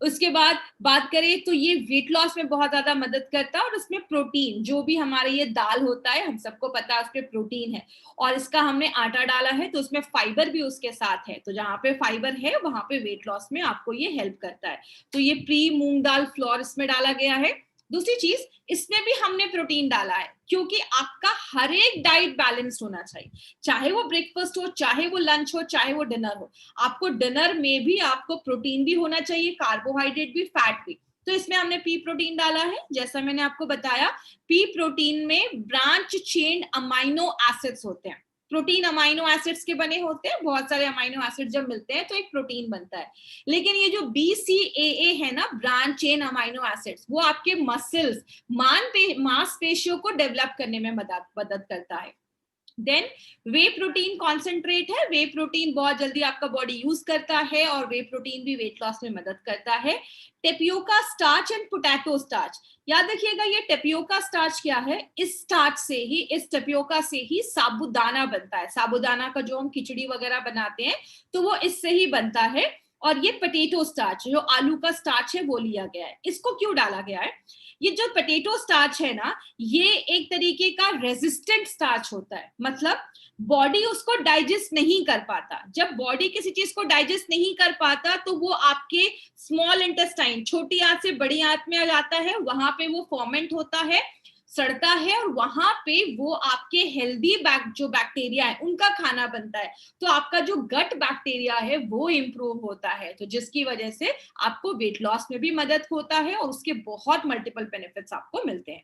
उसके बाद बात करें तो ये वेट लॉस में बहुत ज्यादा मदद करता है। और इसमें प्रोटीन, जो भी हमारे ये दाल होता है हम सबको पता है उसमें प्रोटीन है, और इसका हमने आटा डाला है तो उसमें फाइबर भी उसके साथ है, तो जहाँ पे फाइबर है वहां पे वेट लॉस में आपको ये हेल्प करता है। तो ये प्री मूंग दाल फ्लोर इसमें डाला गया है। दूसरी चीज, इसमें भी हमने प्रोटीन डाला है, क्योंकि आपका हर एक डाइट बैलेंस्ड होना चाहिए, चाहे वो ब्रेकफास्ट हो, चाहे वो लंच हो, चाहे वो डिनर हो। आपको डिनर में भी आपको प्रोटीन भी होना चाहिए, कार्बोहाइड्रेट भी, फैट भी। तो इसमें हमने पी प्रोटीन डाला है। जैसा मैंने आपको बताया, पी प्रोटीन में ब्रांच चेन अमाइनो एसिड्स होते हैं। प्रोटीन अमाइनो एसिड्स के बने होते हैं, बहुत सारे अमाइनो एसिड जब मिलते हैं तो एक प्रोटीन बनता है। लेकिन ये जो BCAA है ना, ब्रांच चेन अमाइनो एसिड्स, वो आपके मसल्स, मांसपेशियों को डेवलप करने में मदद करता है। देन वे प्रोटीन कॉन्सेंट्रेट है। वे प्रोटीन बहुत जल्दी आपका बॉडी यूज करता है और वे प्रोटीन भी वेट लॉस में मदद करता है। Tapioca starch and potato starch, याद रखिएगा ये टेपियोका स्टार्च क्या है, इस स्टार्च से ही, इस टेपियोका से ही साबूदाना बनता है। साबूदाना का जो हम खिचड़ी वगैरह बनाते हैं तो वो इससे ही बनता है। और ये पोटैटो स्टार्च, जो आलू का स्टार्च है, वो लिया गया है। इसको क्यों डाला गया है? ये जो पोटैटो स्टार्च है ना, ये एक तरीके का रेजिस्टेंट स्टार्च होता है। मतलब बॉडी उसको डाइजेस्ट नहीं कर पाता। जब बॉडी किसी चीज को डाइजेस्ट नहीं कर पाता तो वो आपके स्मॉल इंटेस्टाइन, छोटी आंत से बड़ी आंत में आ जाता है, वहां पे वो फॉर्मेंट होता है, सड़ता है, और वहां पे वो आपके हेल्दी जो बैक्टीरिया है उनका खाना बनता है। तो आपका जो गट बैक्टीरिया है वो इंप्रूव होता है, तो जिसकी वजह से आपको वेट लॉस में भी मदद होता है और उसके बहुत मल्टीपल बेनिफिट्स आपको मिलते हैं।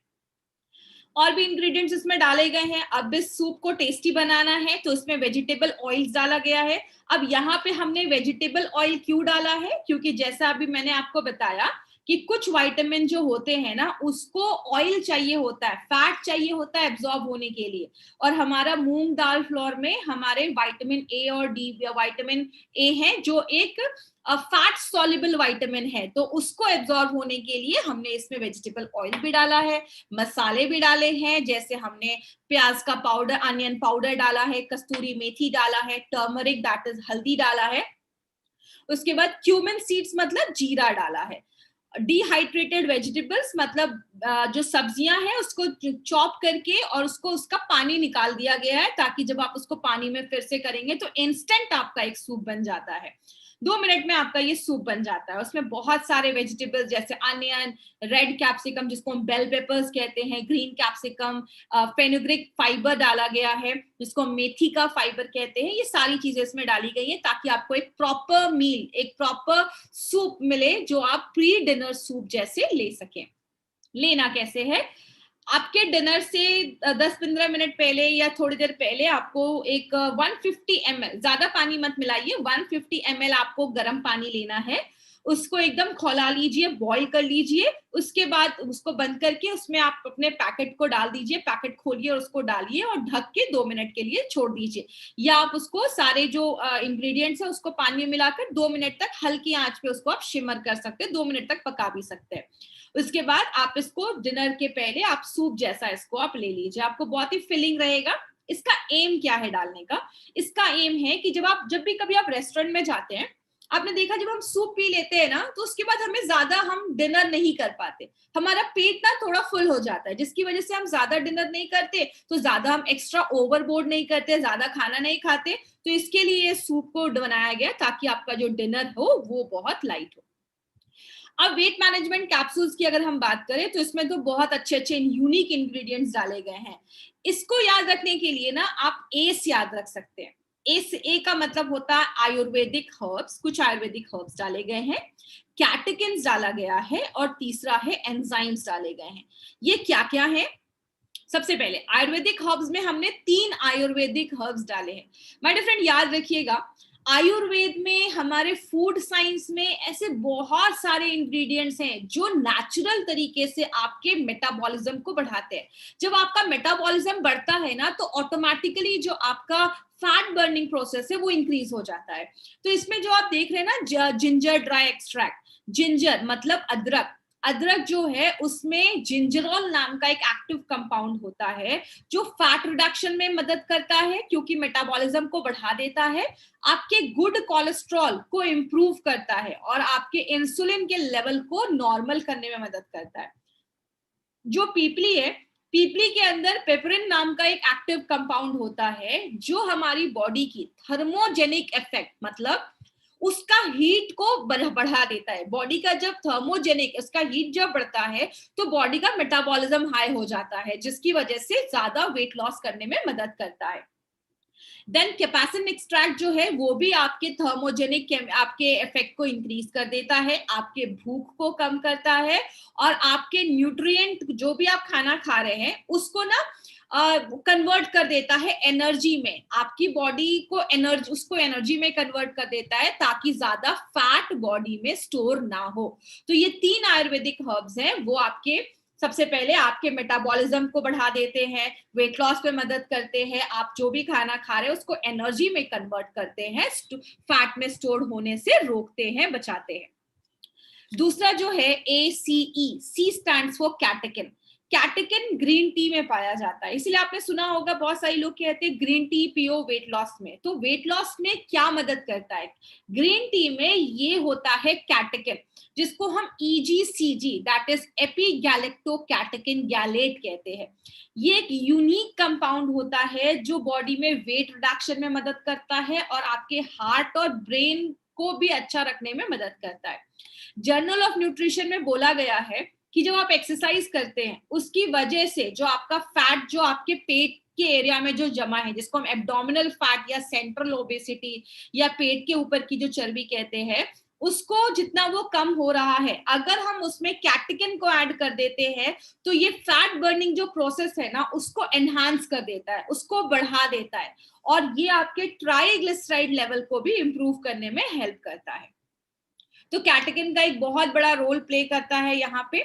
और भी इंग्रेडिएंट्स इसमें डाले गए हैं। अब इस सूप को टेस्टी बनाना है तो इसमें वेजिटेबल ऑयल्स डाला गया है। अब यहाँ पे हमने वेजिटेबल ऑयल क्यों डाला है? क्योंकि जैसा अभी मैंने आपको बताया कि कुछ विटामिन जो होते हैं ना, उसको ऑयल चाहिए होता है, फैट चाहिए होता है एब्जॉर्ब होने के लिए। और हमारा मूंग दाल फ्लोर में हमारे विटामिन ए और डी, विटामिन ए है जो एक फैट सॉल्युबल विटामिन है, तो उसको एब्जॉर्ब होने के लिए हमने इसमें वेजिटेबल ऑयल भी डाला है। मसाले भी डाले हैं, जैसे हमने प्याज का पाउडर, अनियन पाउडर डाला है, कस्तूरी मेथी डाला है, टर्मरिक दैट इज हल्दी डाला है। उसके बाद क्यूमिन सीड्स मतलब जीरा डाला है। डिहाइड्रेटेड वेजिटेबल्स मतलब जो सब्जियां हैं उसको चॉप करके और उसको उसका पानी निकाल दिया गया है, ताकि जब आप उसको पानी में फिर से करेंगे तो इंस्टेंट आपका एक सूप बन जाता है। 2 मिनट में आपका ये सूप बन जाता है। उसमें बहुत सारे वेजिटेबल्स जैसे अनियन, रेड कैप्सिकम जिसको हम बेल पेपर्स कहते हैं, ग्रीन कैप्सिकम, फेनुग्रिक फाइबर डाला गया है जिसको मेथी का फाइबर कहते हैं। ये सारी चीजें इसमें डाली गई है ताकि आपको एक प्रॉपर मील, एक प्रॉपर सूप मिले जो आप प्री डिनर सूप जैसे ले सकें। लेना कैसे है? आपके डिनर से 10-15 मिनट पहले या थोड़ी देर पहले आपको एक 150 ml, ज्यादा पानी मत मिलाइए, 150 ml आपको गर्म पानी लेना है। उसको एकदम खौला लीजिए, बॉईल कर लीजिए। उसके बाद उसको बंद करके उसमें आप अपने पैकेट को डाल दीजिए, पैकेट खोलिए और उसको डालिए और ढक के 2 मिनट के लिए छोड़ दीजिए। या आप उसको सारे जो इंग्रेडिएंट्स है उसको पानी में मिलाकर 2 मिनट तक हल्की आंच पे उसको आप शिमर कर सकते हैं, 2 मिनट तक पका भी सकते हैं। उसके बाद आप इसको डिनर के पहले आप सूप जैसा इसको आप ले लीजिए, आपको बहुत ही फिलिंग रहेगा। इसका एम क्या है डालने का? इसका एम है कि जब भी कभी आप रेस्टोरेंट में जाते हैं, आपने देखा जब हम सूप पी लेते हैं ना, तो उसके बाद हमें ज्यादा हम डिनर नहीं कर पाते, हमारा पेट ना थोड़ा फुल हो जाता है, जिसकी वजह से हम ज्यादा डिनर नहीं करते, तो ज्यादा हम एक्स्ट्रा ओवरबोर्ड नहीं करते, ज्यादा खाना नहीं खाते। तो इसके लिए सूप को बनाया गया ताकि आपका जो डिनर हो वो बहुत लाइट हो। अब वेट मैनेजमेंट कैप्सूल्स की अगर हम बात करें तो इसमें तो बहुत अच्छे अच्छे यूनिक इंग्रेडिएंट्स डाले गए हैं। इसको याद रखने के लिए ना आप एस याद रख सकते हैं। एस, ए का मतलब होता है आयुर्वेदिक हर्ब्स, कुछ आयुर्वेदिक हर्ब्स डाले गए हैं, कैटेकिन्स डाला गया है, और तीसरा है एंजाइम्स डाले गए हैं। ये क्या क्या है? सबसे पहले आयुर्वेदिक हर्ब्स में हमने 3 आयुर्वेदिक हर्ब्स डाले हैं। माय डियर फ्रेंड, याद रखिएगा, आयुर्वेद में, हमारे फूड साइंस में ऐसे बहुत सारे इंग्रेडिएंट्स हैं जो नेचुरल तरीके से आपके मेटाबॉलिज्म को बढ़ाते हैं। जब आपका मेटाबॉलिज्म बढ़ता है ना, तो ऑटोमेटिकली जो आपका फैट बर्निंग प्रोसेस है वो इंक्रीज हो जाता है। तो इसमें जो आप देख रहे हैं ना, जिंजर ड्राई एक्सट्रैक्ट, जिंजर मतलब अदरक, अदरक जो है उसमें जिंजरॉल नाम का एक एक्टिव कंपाउंड होता है जो फैट रिडक्शन में मदद करता है, क्योंकि मेटाबॉलिज्म को बढ़ा देता है, आपके गुड कोलेस्ट्रॉल को इंप्रूव करता है, और आपके इंसुलिन के लेवल को नॉर्मल करने में मदद करता है। जो पीपली है, पीपली के अंदर पेपरिन नाम का एक एक्टिव कंपाउंड होता है जो हमारी बॉडी की थर्मोजेनिक इफेक्ट, मतलब उसका हीट को बढ़ा देता है। बॉडी का जब थर्मोजेनिक, इसका हीट जब बढ़ता है तो बॉडी का मेटाबॉलिज्म हाई हो जाता है, जिसकी वजह से ज्यादा वेट लॉस करने में मदद करता है। देन कैप्साइसिन एक्सट्रैक्ट जो है वो भी आपके थर्मोजेनिक, आपके इफेक्ट को इंक्रीज कर देता है, आपके भूख को कम करता है, और आपके न्यूट्रिएंट जो भी आप खाना खा रहे हैं उसको ना कन्वर्ट कर देता है एनर्जी में, आपकी बॉडी को एनर्जी, उसको एनर्जी में कन्वर्ट कर देता है ताकि ज्यादा फैट बॉडी में स्टोर ना हो। तो ये 3 आयुर्वेदिक हर्ब्स हैं, वो आपके सबसे पहले आपके मेटाबॉलिज्म को बढ़ा देते हैं, वेट लॉस में मदद करते हैं, आप जो भी खाना खा रहे हैं उसको एनर्जी में कन्वर्ट करते हैं, फैट में स्टोर होने से रोकते हैं, बचाते हैं। दूसरा जो है ACE, C stands for catechin. Catechin green tea में पाया जाता है, इसलिए आपने सुना होगा बहुत सारे लोग कहते हैं ग्रीन टी पियो वेट लॉस में। तो वेट लॉस में क्या मदद करता है? ग्रीन टी में ये होता है कैटेकिन, जिसको हम EGCG, दैट इज एपिगैलेक्टोकैटेकिन गैलेट कहते हैं। ये एक यूनिक कंपाउंड होता है जो बॉडी में वेट रिडक्शन में मदद करता है, और आपके हार्ट और ब्रेन को भी अच्छा रखने में मदद करता है। जर्नल ऑफ न्यूट्रिशन में बोला गया है कि जब आप एक्सरसाइज करते हैं उसकी वजह से जो आपका फैट जो आपके पेट के एरिया में जो जमा है, जिसको हम एब्डोमिनल फैट या सेंट्रल ओबेसिटी या पेट के ऊपर की जो चर्बी कहते हैं, उसको जितना वो कम हो रहा है, अगर हम उसमें कैटेकिन को ऐड कर देते हैं तो ये फैट बर्निंग जो प्रोसेस है ना उसको एनहांस कर देता है, उसको बढ़ा देता है, और ये आपके ट्राइग्लिसराइड लेवल को भी इंप्रूव करने में हेल्प करता है। तो कैटेकिन का एक बहुत बड़ा रोल प्ले करता है यहाँ पे।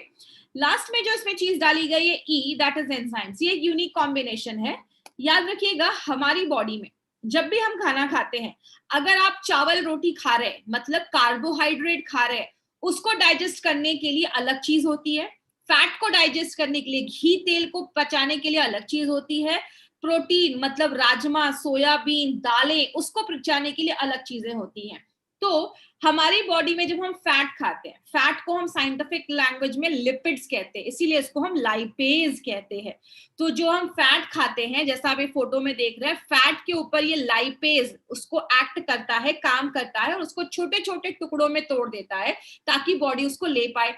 लास्ट में जो इसमें चीज डाली गई है E, दैट इज एंजाइम्स। ये एक यूनिक कॉम्बिनेशन है। याद रखिएगा, हमारी बॉडी में जब भी हम खाना खाते हैं, अगर आप चावल रोटी खा रहे हैं मतलब कार्बोहाइड्रेट खा रहे हैं, उसको डाइजेस्ट करने के लिए अलग चीज होती है, फैट को डाइजेस्ट करने के लिए, घी तेल को पचाने के लिए अलग चीज होती है, प्रोटीन मतलब राजमा, सोयाबीन, दालें, उसको पचाने के लिए अलग चीजें होती हैं। तो हमारी बॉडी में जब हम फैट खाते हैं, फैट को हम साइंटिफिक लैंग्वेज में लिपिड्स कहते हैं, इसीलिए इसको हम लाइपेज कहते हैं। तो जो हम फैट खाते हैं, जैसा आप ये फोटो में देख रहे हैं, फैट के ऊपर ये लाइपेज उसको एक्ट करता है, काम करता है, और उसको छोटे छोटे टुकड़ों में तोड़ देता है ताकि बॉडी उसको ले पाए।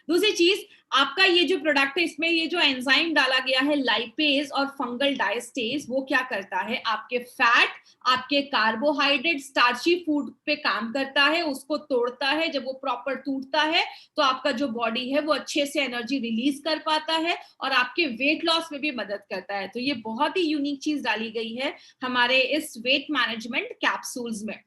दूसरी चीज, आपका ये जो प्रोडक्ट है इसमें ये जो एंजाइम डाला गया है लाइपेज और फंगल डायस्टेज, वो क्या करता है, आपके फैट, आपके कार्बोहाइड्रेट, स्टार्ची फूड पे काम करता है, उसको तोड़ता है। जब वो प्रॉपर टूटता है तो आपका जो बॉडी है वो अच्छे से एनर्जी रिलीज कर पाता है और आपके वेट लॉस में भी मदद करता है। तो ये बहुत ही यूनिक चीज डाली गई है हमारे इस वेट मैनेजमेंट कैप्सूल्स में।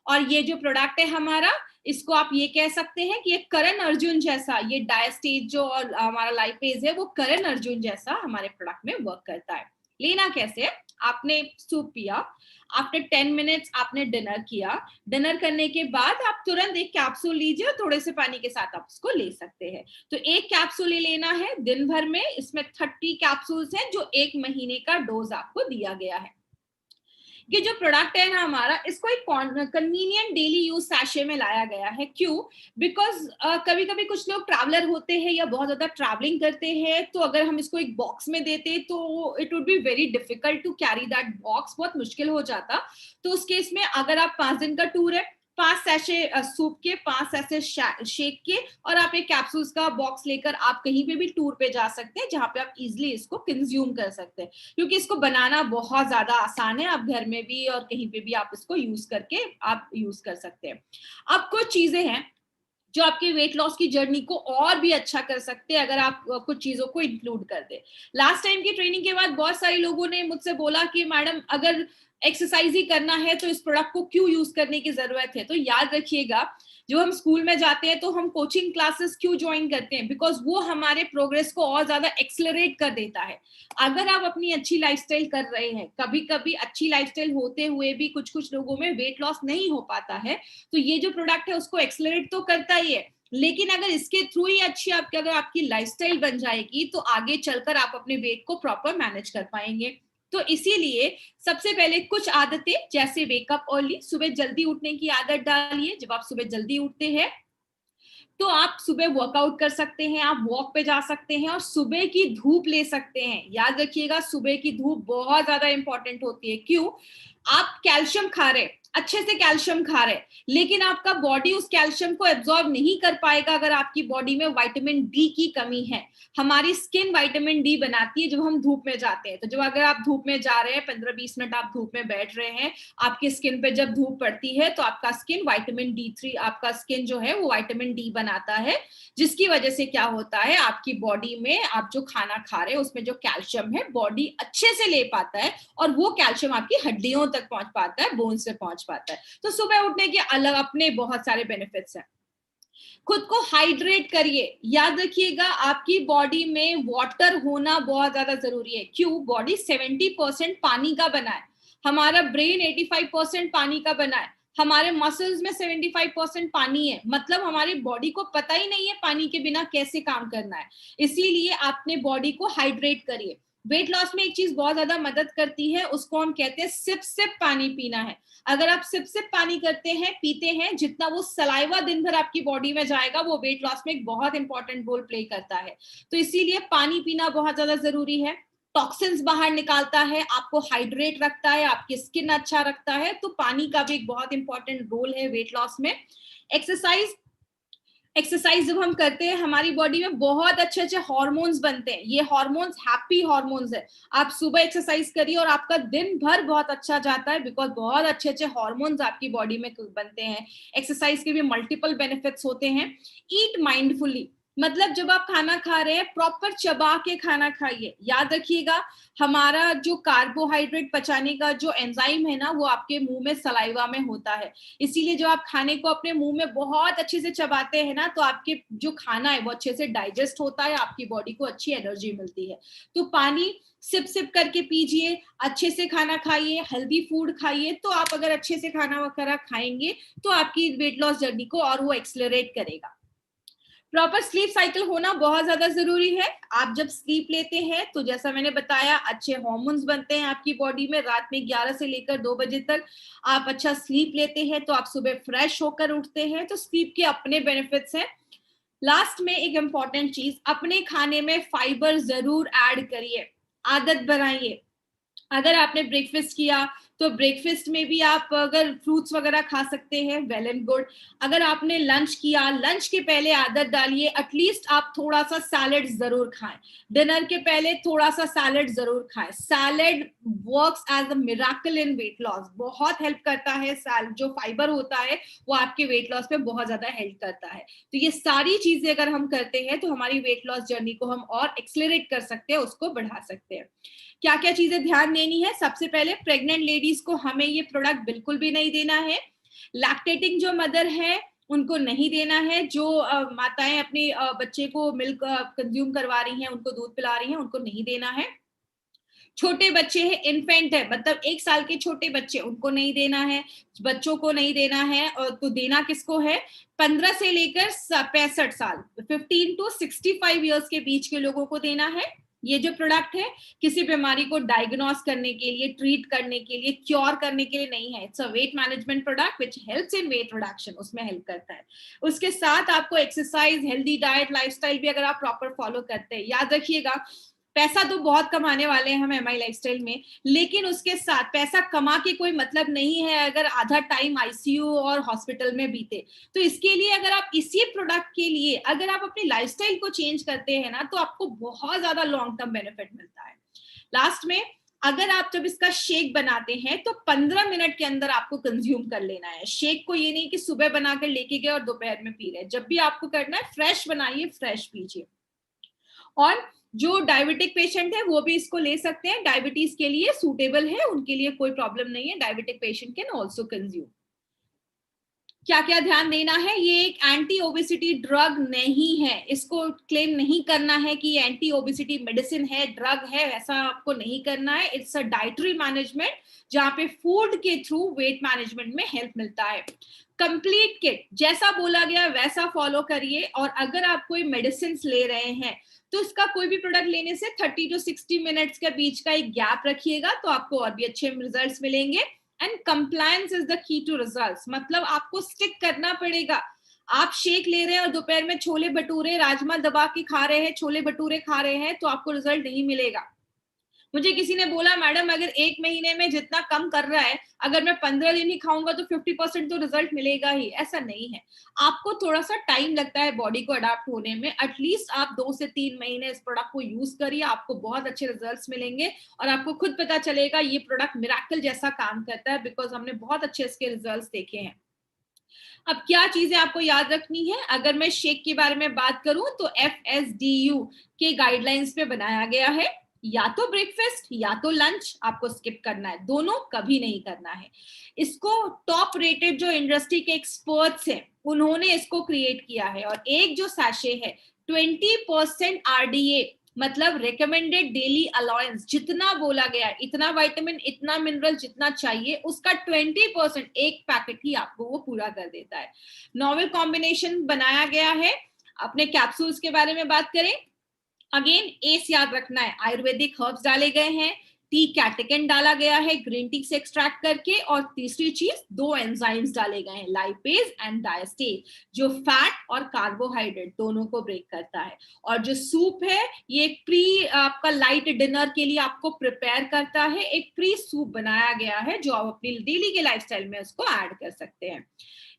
और ये जो प्रोडक्ट है हमारा, इसको आप ये कह सकते हैं कि ये करण अर्जुन जैसा, ये डायस्टेज जो और हमारा लाइपेज है वो करण अर्जुन जैसा हमारे प्रोडक्ट में वर्क करता है। लेना कैसे है, आपने सूप पिया, आफ्टर 10 मिनट्स आपने डिनर किया, डिनर करने के बाद आप तुरंत एक कैप्सूल लीजिए और थोड़े से पानी के साथ आप उसको ले सकते हैं। तो एक कैप्सूल ही लेना है दिन भर में, इसमें 30 कैप्सूल्स हैं जो 1 महीने का डोज आपको दिया गया है। ये जो प्रोडक्ट है ना हमारा, इसको एक कन्वीनियंट डेली यूज सैशे में लाया गया है। क्यों? बिकॉज कभी कभी कुछ लोग ट्रैवलर होते हैं या बहुत ज्यादा ट्रैवलिंग करते हैं, तो अगर हम इसको एक बॉक्स में देते तो it would be very difficult to carry that box, बहुत मुश्किल हो जाता। तो उस केस में अगर आप 5 दिन का टूर है, 5 सैशे सूप के, 5 सैशे शेक के, और आप एक कैप्सूल्स का बॉक्स लेकर आप कहीं पे भी टूर पे जा सकते हैं, जहां पे आप इजिली इसको कंज्यूम कर सकते हैं। क्योंकि इसको बनाना बहुत ज्यादा आसान है, आप घर में भी और कहीं पे भी आप इसको यूज करके आप यूज कर सकते हैं। अब कुछ चीजें हैं जो आपकी वेट लॉस की जर्नी को और भी अच्छा कर सकते हैं अगर आप कुछ चीजों को इंक्लूड कर दे। लास्ट टाइम की ट्रेनिंग के बाद बहुत सारे लोगों ने मुझसे बोला कि मैडम अगर एक्सरसाइज ही करना है तो इस प्रोडक्ट को क्यों यूज करने की जरूरत है? तो याद रखिएगा, जो हम स्कूल में जाते हैं तो हम कोचिंग क्लासेस क्यों ज्वाइन करते हैं? बिकॉज वो हमारे प्रोग्रेस को और ज्यादा एक्सेलरेट कर देता है। अगर आप अपनी अच्छी लाइफस्टाइल कर रहे हैं, कभी कभी अच्छी लाइफस्टाइल होते हुए भी कुछ कुछ लोगों में वेट लॉस नहीं हो पाता है, तो ये जो प्रोडक्ट है उसको एक्सेलरेट तो करता ही है। लेकिन अगर इसके थ्रू ही अच्छी आपकी अगर आपकी लाइफस्टाइल बन जाएगी तो आगे चलकर आप अपने वेट को प्रॉपर मैनेज कर पाएंगे। तो इसीलिए सबसे पहले कुछ आदतें, जैसे वेकअप अर्ली, सुबह जल्दी उठने की आदत डालिए। जब आप सुबह जल्दी उठते हैं तो आप सुबह वर्कआउट कर सकते हैं, आप वॉक पे जा सकते हैं और सुबह की धूप ले सकते हैं। याद रखिएगा, सुबह की धूप बहुत ज्यादा इंपॉर्टेंट होती है। क्यों? आप कैल्शियम खा रहे, अच्छे से कैल्शियम खा रहे, लेकिन आपका बॉडी उस कैल्शियम को एब्जॉर्ब नहीं कर पाएगा अगर आपकी बॉडी में विटामिन डी की कमी है। हमारी स्किन विटामिन डी बनाती है जब हम धूप में जाते हैं। तो जब अगर आप धूप में जा रहे हैं, 15-20 मिनट आप धूप में बैठ रहे हैं, आपकी स्किन पे जब धूप पड़ती है तो आपका स्किन विटामिन डी 3, आपका स्किन जो है वो विटामिन डी बनाता है, जिसकी वजह से क्या होता है, आपकी बॉडी में आप जो खाना खा रहे हैं उसमें जो कैल्शियम है बॉडी अच्छे से ले पाता है, और वो कैल्शियम आपकी हड्डियों तक पहुंच पाता है, बोन से पहुंच पाता है। तो सुबह उठने के अलग अपने बहुत सारे बेनिफिट्स हैं। खुद को हाइड्रेट करिए। याद रखिएगा, आपकी बॉडी में वाटर होना बहुत ज्यादा जरूरी है। क्यों? बॉडी 70% पानी का बना है, हमारा ब्रेन 85% पानी का बना है, हमारे मसल्स में 75% पानी है। मतलब हमारी बॉडी को पता ही नहीं है पानी के बिना कैसे काम करना है। इसीलिए आपने बॉडी को हाइड्रेट करिए। वेट लॉस में एक चीज बहुत ज्यादा मदद करती है, उसको हम कहते हैं सिप सिप पानी पीना है। अगर आप सिप सिप पानी करते हैं, पीते हैं, जितना वो सलाइवा दिन भर आपकी बॉडी में जाएगा वो वेट लॉस में एक बहुत इंपॉर्टेंट रोल प्ले करता है। तो इसीलिए पानी पीना बहुत ज्यादा जरूरी है। टॉक्सिन्स बाहर निकालता है, आपको हाइड्रेट रखता है, आपकी स्किन अच्छा रखता है। तो पानी का भी एक बहुत इंपॉर्टेंट रोल है वेट लॉस में। एक्सरसाइज एक्सरसाइज जब हम करते हैं, हमारी बॉडी में बहुत अच्छे अच्छे हार्मोन्स बनते हैं। ये हार्मोन्स हैप्पी हार्मोन्स है। आप सुबह एक्सरसाइज करिए और आपका दिन भर बहुत अच्छा जाता है, बिकॉज बहुत अच्छे अच्छे हार्मोन्स आपकी बॉडी में बनते हैं। एक्सरसाइज के भी मल्टीपल बेनिफिट्स होते हैं। ईट माइंडफुली, मतलब जब आप खाना खा रहे हैं प्रॉपर चबा के खाना खाइए। याद रखिएगा, हमारा जो कार्बोहाइड्रेट पचाने का जो एंजाइम है ना, वो आपके मुंह में सलाइवा में होता है। इसीलिए जब आप खाने को अपने मुंह में बहुत अच्छे से चबाते हैं ना, तो आपके जो खाना है वो अच्छे से डाइजेस्ट होता है, आपकी बॉडी को अच्छी एनर्जी मिलती है। तो पानी सिप सिप करके पीजिए, अच्छे से खाना खाइए, हेल्दी फूड खाइए। तो आप अगर अच्छे से खाना वगैरह खाएंगे तो आपकी वेट लॉस जर्नी को और वो एक्सेलरेट करेगा। प्रॉपर स्लीप साइकिल होना बहुत ज्यादा जरूरी है। आप जब स्लीप लेते हैं तो जैसा मैंने बताया, अच्छे हार्मोन्स बनते हैं आपकी बॉडी में। रात में 11 से लेकर 2 बजे तक आप अच्छा स्लीप लेते हैं तो आप सुबह फ्रेश होकर उठते हैं। तो स्लीप के अपने बेनिफिट्स हैं। लास्ट में एक इंपॉर्टेंट चीज, अपने खाने में फाइबर जरूर ऐड करिए, आदत बनाइए। अगर आपने ब्रेकफास्ट किया तो ब्रेकफास्ट में भी आप अगर फ्रूट्स वगैरह खा सकते हैं, वेल एंड गुड। अगर आपने लंच किया, लंच के पहले आदत डालिए एटलीस्ट आप थोड़ा सा सैलेड जरूर खाएं। डिनर के पहले थोड़ा सा सैलेड जरूर खाएं। Salad works as a miracle in weight loss, बहुत हेल्प करता है। जो फाइबर होता है वो आपके वेट लॉस में बहुत ज्यादा हेल्प करता है। तो ये सारी चीजें अगर हम करते हैं तो हमारी वेट लॉस जर्नी को हम और एक्सेलरेट कर सकते हैं, उसको बढ़ा सकते हैं। क्या क्या चीजें ध्यान देनी है? सबसे पहले प्रेग्नेंट लेडीज को हमें ये प्रोडक्ट बिल्कुल भी नहीं देना है। लैक्टेटिंग जो मदर है उनको नहीं देना है। जो माताएं अपने बच्चे को मिल्क कंज्यूम करवा रही हैं, उनको दूध पिला रही हैं, उनको नहीं देना है। छोटे बच्चे हैं, इन्फेंट है, मतलब 1 साल के छोटे बच्चे, उनको नहीं देना है, बच्चों को नहीं देना है। और तो देना किसको है? 15 से लेकर 65 साल, 15 to 65 ईयर्स के बीच के लोगों को देना है। ये जो प्रोडक्ट है किसी बीमारी को डायग्नोस करने के लिए, ट्रीट करने के लिए, क्योर करने के लिए नहीं है। It's a weight management product which helps in weight reduction, उसमें हेल्प करता है। उसके साथ आपको एक्सरसाइज, हेल्दी डाइट, लाइफस्टाइल भी अगर आप प्रॉपर फॉलो करते हैं, याद रखिएगा पैसा तो बहुत कमाने वाले हैं हम एमआई लाइफस्टाइल में, लेकिन उसके साथ पैसा कमा के कोई मतलब नहीं है अगर आधा टाइम आईसीयू और हॉस्पिटल में बीते। तो इसके लिए अगर आप इसी प्रोडक्ट के लिए अगर आप अपनी लाइफस्टाइल को चेंज करते हैं ना, तो आपको बहुत ज्यादा लॉन्ग टर्म बेनिफिट मिलता है। लास्ट में, अगर आप जब इसका शेक बनाते हैं तो 15 मिनट के अंदर आपको कंज्यूम कर लेना है। शेक को ये नहीं कि सुबह बनाकर लेके गए और दोपहर में पी रहे, जब भी आपको करना है फ्रेश बनाइए, फ्रेश पीजिए। और जो डायबिटिक पेशेंट है वो भी इसको ले सकते हैं, डायबिटीज के लिए सूटेबल है, उनके लिए कोई प्रॉब्लम नहीं है, diabetic patient can also consume. क्या क्या ध्यान देना है, ये एक एंटी ओबेसिटी ड्रग नहीं है, इसको क्लेम नहीं करना है कि एंटी ओबेसिटी मेडिसिन है, ड्रग है, ऐसा आपको नहीं करना है। इट्स अ डाइटरी मैनेजमेंट जहाँ पे फूड के थ्रू वेट मैनेजमेंट में हेल्प मिलता है। कंप्लीट किट, जैसा बोला गया वैसा फॉलो करिए। और अगर आप कोई मेडिसिन ले रहे हैं तो इसका कोई भी प्रोडक्ट लेने से 30 to 60 मिनट्स के बीच का एक गैप रखिएगा, तो आपको और भी अच्छे रिजल्ट्स मिलेंगे। And compliance is the key to results, मतलब आपको स्टिक करना पड़ेगा। आप शेक ले रहे हैं और दोपहर में छोले भटूरे, राजमा दबा के खा रहे हैं, छोले भटूरे खा रहे हैं, तो आपको रिजल्ट नहीं मिलेगा। मुझे किसी ने बोला मैडम अगर 1 महीने में जितना कम कर रहा है, अगर मैं 15 दिन ही खाऊंगा तो 50% तो रिजल्ट मिलेगा ही, ऐसा नहीं है। आपको थोड़ा सा टाइम लगता है बॉडी को अडाप्ट होने में। एटलीस्ट आप 2 से 3 महीने इस प्रोडक्ट को यूज करिए, आपको बहुत अच्छे रिजल्ट्स मिलेंगे और आपको खुद पता चलेगा ये प्रोडक्ट मिरेकल जैसा काम करता है, बिकॉज हमने बहुत अच्छे इसके रिजल्ट्स देखे हैं। अब क्या चीजें आपको याद रखनी है, अगर मैं शेक के बारे में बात करूं तो FSDU के गाइडलाइंस पे बनाया गया है, या तो ब्रेकफास्ट या तो लंच आपको स्किप करना है, दोनों कभी नहीं करना है। इसको टॉप रेटेड जो इंडस्ट्री के एक्सपर्ट्स हैं उन्होंने इसको क्रिएट किया है। और एक जो सैशे है 20% RDA, मतलब रिकमेंडेड डेली अलाउंस, जितना बोला गया इतना विटामिन, इतना मिनरल जितना चाहिए, उसका 20% एक पैकेट ही आपको वो पूरा कर देता है। नॉवेल कॉम्बिनेशन बनाया गया है। अपने कैप्सूल्स के बारे में बात करें, अगेन एस याद रखना है, आयुर्वेदिक हर्ब्स डाले गए हैं, टी कैटेकिन डाला गया है ग्रीन टी से एक्सट्रैक्ट करके, और तीसरी चीज 2 एंजाइम्स डाले गए हैं, लाइपेज एंड डायस्टेज, जो फैट और कार्बोहाइड्रेट दोनों को ब्रेक करता है। और जो सूप है ये प्री आपका लाइट डिनर के लिए आपको प्रिपेयर करता है, एक प्री सूप बनाया गया है जो आप अपनी डेली के लाइफस्टाइल में उसको ऐड कर सकते हैं।